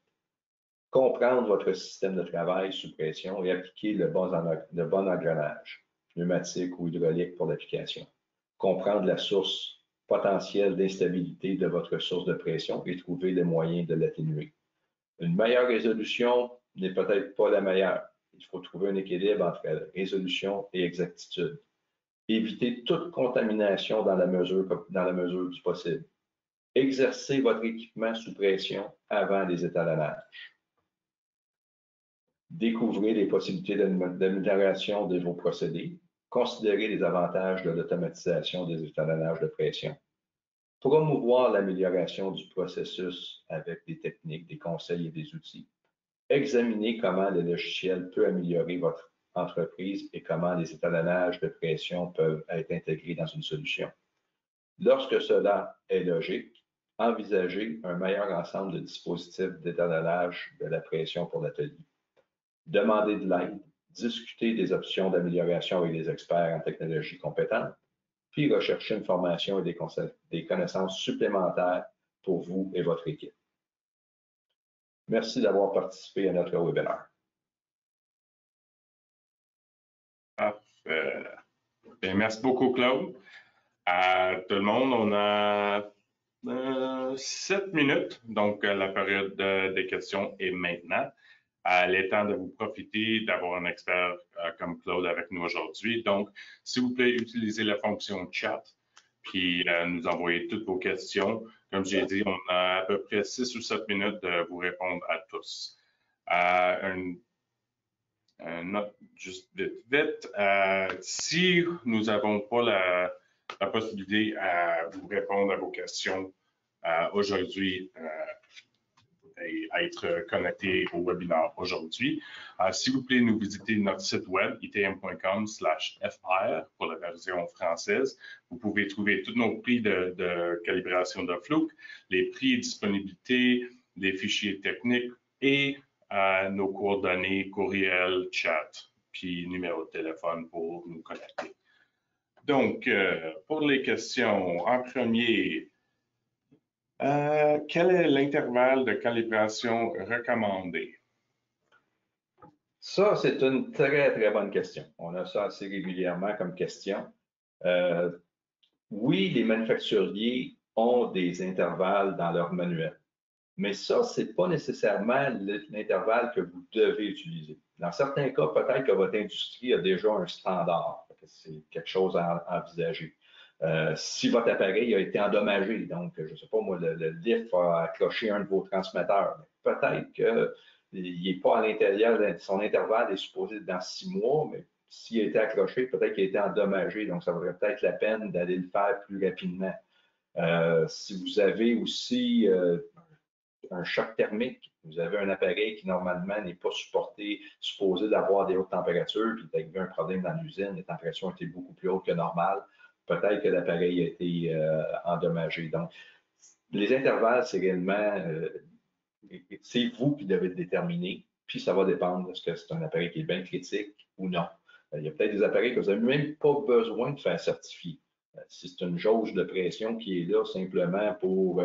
comprendre votre système de travail sous pression et appliquer le bon engrenage, pneumatique ou hydraulique pour l'application. Comprendre la source potentielle d'instabilité de votre source de pression et trouver les moyens de l'atténuer. Une meilleure résolution n'est peut-être pas la meilleure. Il faut trouver un équilibre entre résolution et exactitude. Évitez toute contamination dans la mesure du possible. Exercez votre équipement sous pression avant les étalonnages. Découvrez les possibilités d'amélioration de vos procédés. Considérez les avantages de l'automatisation des étalonnages de pression. Promouvoir l'amélioration du processus avec des techniques, des conseils et des outils. Examinez comment le logiciel peut améliorer votre entreprise et comment les étalonnages de pression peuvent être intégrés dans une solution. Lorsque cela est logique, envisagez un meilleur ensemble de dispositifs d'étalonnage de la pression pour l'atelier. Demandez de l'aide, discutez des options d'amélioration avec des experts en technologie compétentes, puis recherchez une formation et des connaissances supplémentaires pour vous et votre équipe. Merci d'avoir participé à notre webinaire. Parfait. Bien, merci beaucoup, Claude. Tout le monde, on a 7 minutes, donc la période des questions est maintenant. Il est temps de vous profiter d'avoir un expert comme Claude avec nous aujourd'hui. Donc, s'il vous plaît, utilisez la fonction chat, puis nous envoyez toutes vos questions. Comme j'ai dit, on a à peu près 6 ou 7 minutes de vous répondre à tous. Note juste vite. Si nous n'avons pas la possibilité à vous répondre à vos questions aujourd'hui et à être connecté au webinaire aujourd'hui, s'il vous plaît, nous visitez notre site web itm.com/fr pour la version française. Vous pouvez trouver tous nos prix de calibration de Fluke, les prix et disponibilités, des fichiers techniques et nos coordonnées, courriel, chat, puis numéro de téléphone pour nous connecter. Donc, pour les questions, en premier, quel est l'intervalle de calibration recommandé? Ça, c'est une très, très bonne question. On a ça assez régulièrement comme question. Oui, les manufacturiers ont des intervalles dans leur manuel. Mais ça, ce n'est pas nécessairement l'intervalle que vous devez utiliser. Dans certains cas, peut-être que votre industrie a déjà un standard. C'est quelque chose à envisager. Si votre appareil a été endommagé, donc, je ne sais pas moi, le lift a accroché un de vos transmetteurs, peut-être qu'il n'est pas à l'intérieur, son intervalle est supposé être dans 6 mois, mais s'il a été accroché, peut-être qu'il a été endommagé, donc ça vaudrait peut-être la peine d'aller le faire plus rapidement. Si vous avez aussi un choc thermique, vous avez un appareil qui normalement n'est pas supposé d'avoir des hautes températures, puis vous avez un problème dans l'usine, les températures ont été beaucoup plus hautes que normales, peut-être que l'appareil a été endommagé. Donc, les intervalles, c'est réellement, c'est vous qui devez le déterminer, puis ça va dépendre de ce que c'est un appareil qui est bien critique ou non. Il y a peut-être des appareils que vous n'avez même pas besoin de faire certifier. Si c'est une jauge de pression qui est là simplement pour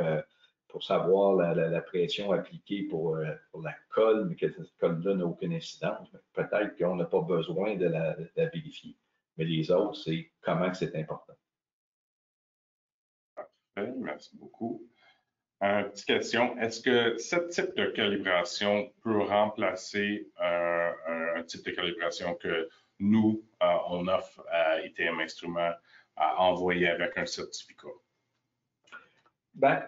savoir la pression appliquée pour la colle, mais que cette colle-là n'a aucune incidence, peut-être qu'on n'a pas besoin de la vérifier. Mais les autres, c'est comment c'est important. Parfait, merci beaucoup. Petite question, est-ce que ce type de calibration peut remplacer un type de calibration que nous, on offre à ITM Instruments à envoyer avec un certificat? Bien,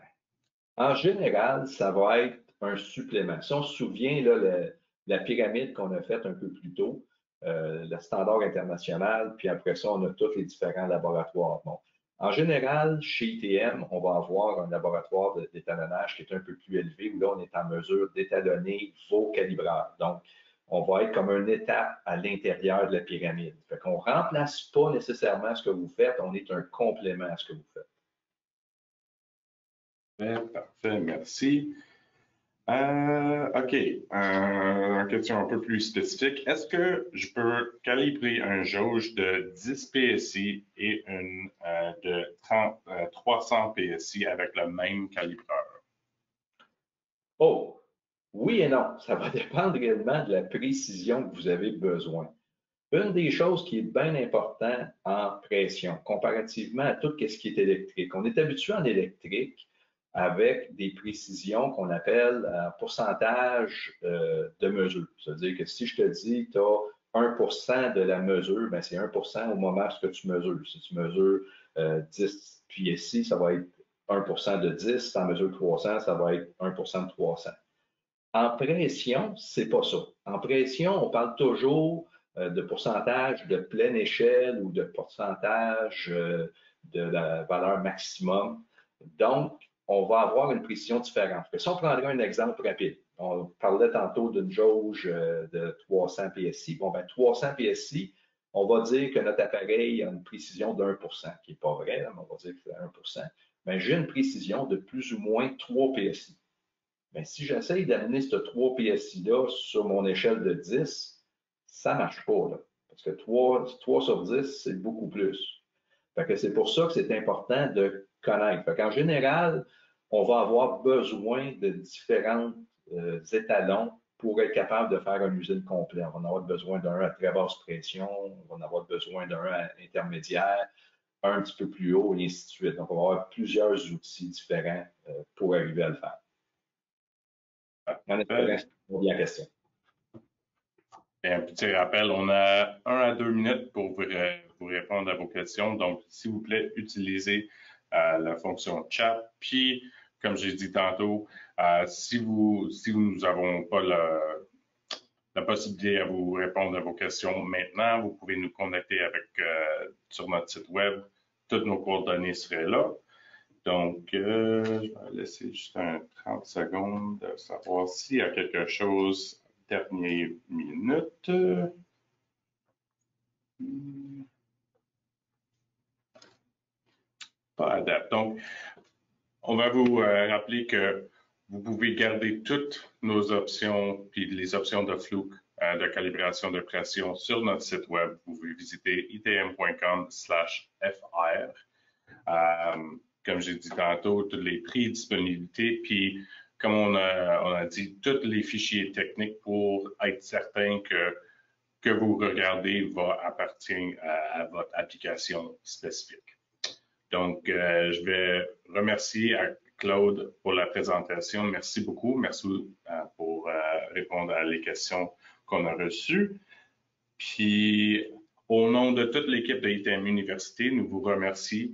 en général, ça va être un supplément. Si on se souvient, là, la pyramide qu'on a faite un peu plus tôt, le standard international, puis après ça, on a tous les différents laboratoires. Bon. En général, chez ITM, on va avoir un laboratoire d'étalonnage qui est un peu plus élevé, où là, on est en mesure d'étalonner vos calibreurs. Donc, on va être comme une étape à l'intérieur de la pyramide. Fait qu'on ne remplace pas nécessairement ce que vous faites, on est un complément à ce que vous faites. Parfait, merci. OK, une question un peu plus spécifique. Est-ce que je peux calibrer un jauge de 10 PSI et une de 300 PSI avec le même calibreur? Oh, Oui et non, ça va dépendre réellement de la précision que vous avez besoin. Une des choses qui est bien importante en pression, comparativement à tout ce qui est électrique, on est habitué en électrique avec des précisions qu'on appelle pourcentage de mesure. C'est-à-dire que si je te dis que tu as 1% de la mesure, ben c'est 1% au moment où tu mesures. Si tu mesures 10 PSI, ça va être 1% de 10. Si tu en mesures 300, ça va être 1% de 300. En pression, c'est pas ça. En pression, on parle toujours de pourcentage de pleine échelle ou de pourcentage de la valeur maximum. Donc, on va avoir une précision différente. Si on prendrait un exemple rapide, on parlait tantôt d'une jauge de 300 PSI. Bon, ben 300 PSI, on va dire que notre appareil a une précision de 1%, qui n'est pas vrai, mais on va dire que c'est 1%. Mais j'ai une précision de plus ou moins 3 PSI. Mais si j'essaye d'amener ce 3 PSI-là sur mon échelle de 10, ça ne marche pas, là. Parce que 3 sur 10, c'est beaucoup plus. Fait que c'est pour ça que c'est important de connaître. Fait qu'en général, on va avoir besoin de différents étalons pour être capable de faire une usine complète. On va en avoir besoin d'un à très basse pression, on va en avoir besoin d'un à intermédiaire, un petit peu plus haut, et ainsi de suite. Donc, on va avoir plusieurs outils différents pour arriver à le faire. En espérant que c'est bien la question. Et un petit rappel, on a 1 à 2 minutes pour vous répondre à vos questions. Donc, s'il vous plaît, utilisez la fonction chat. Puis, comme j'ai dit tantôt, si nous n'avons pas la possibilité à vous répondre à vos questions maintenant, vous pouvez nous contacter sur notre site web. Toutes nos coordonnées seraient là. Donc, je vais laisser juste 30 secondes de savoir s'il y a quelque chose dernière minute. Pas à date. Donc, on va vous rappeler que vous pouvez garder toutes nos options, puis les options de Fluke, de calibration de pression sur notre site web. Vous pouvez visiter itm.com/fr. Comme j'ai dit tantôt, tous les prix, disponibilité, puis comme on a dit, tous les fichiers techniques pour être certain que vous regardez va appartenir à votre application spécifique. Donc, je vais remercier Claude pour la présentation. Merci beaucoup. Merci pour répondre à les questions qu'on a reçues. Puis, au nom de toute l'équipe de ITM Université, nous vous remercions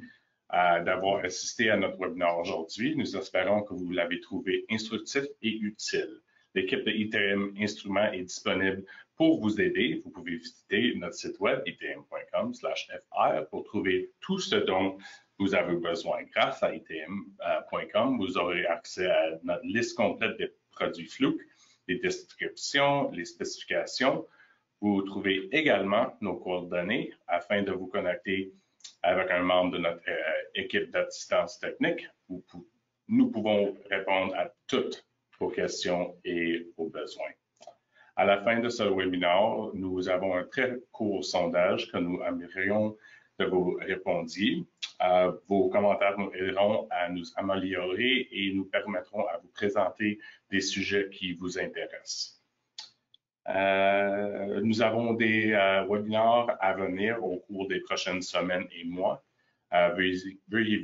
d'avoir assisté à notre webinaire aujourd'hui. Nous espérons que vous l'avez trouvé instructif et utile. L'équipe de ITM Instruments est disponible pour vous aider. Vous pouvez visiter notre site web itm.com/fr pour trouver tout ce dont vous avez besoin. Grâce à itm.com, vous aurez accès à notre liste complète des produits Fluke, les descriptions, les spécifications. Vous trouvez également nos coordonnées afin de vous connecter avec un membre de notre équipe d'assistance technique. Nous pouvons répondre à toutes vos questions et vos besoins. À la fin de ce webinaire, nous avons un très court sondage que nous aimerions que vous répondiez. Vos commentaires nous aideront à nous améliorer et nous permettront à vous présenter des sujets qui vous intéressent. Nous avons des webinaires à venir au cours des prochaines semaines et mois. Veuillez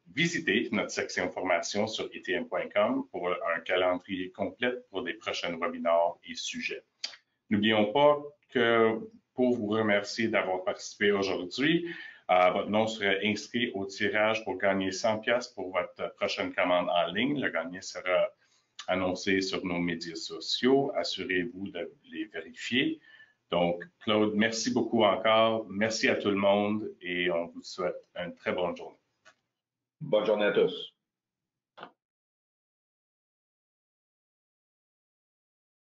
visiter notre section formation sur itm.com pour un calendrier complet pour les prochains webinaires et sujets. N'oublions pas que pour vous remercier d'avoir participé aujourd'hui, votre nom serait inscrit au tirage pour gagner 100$ pour votre prochaine commande en ligne. Le gagnant sera annoncé sur nos médias sociaux. Assurez-vous de les vérifier. Donc, Claude, merci beaucoup encore. Merci à tout le monde et on vous souhaite une très bonne journée. Bonne journée à tous.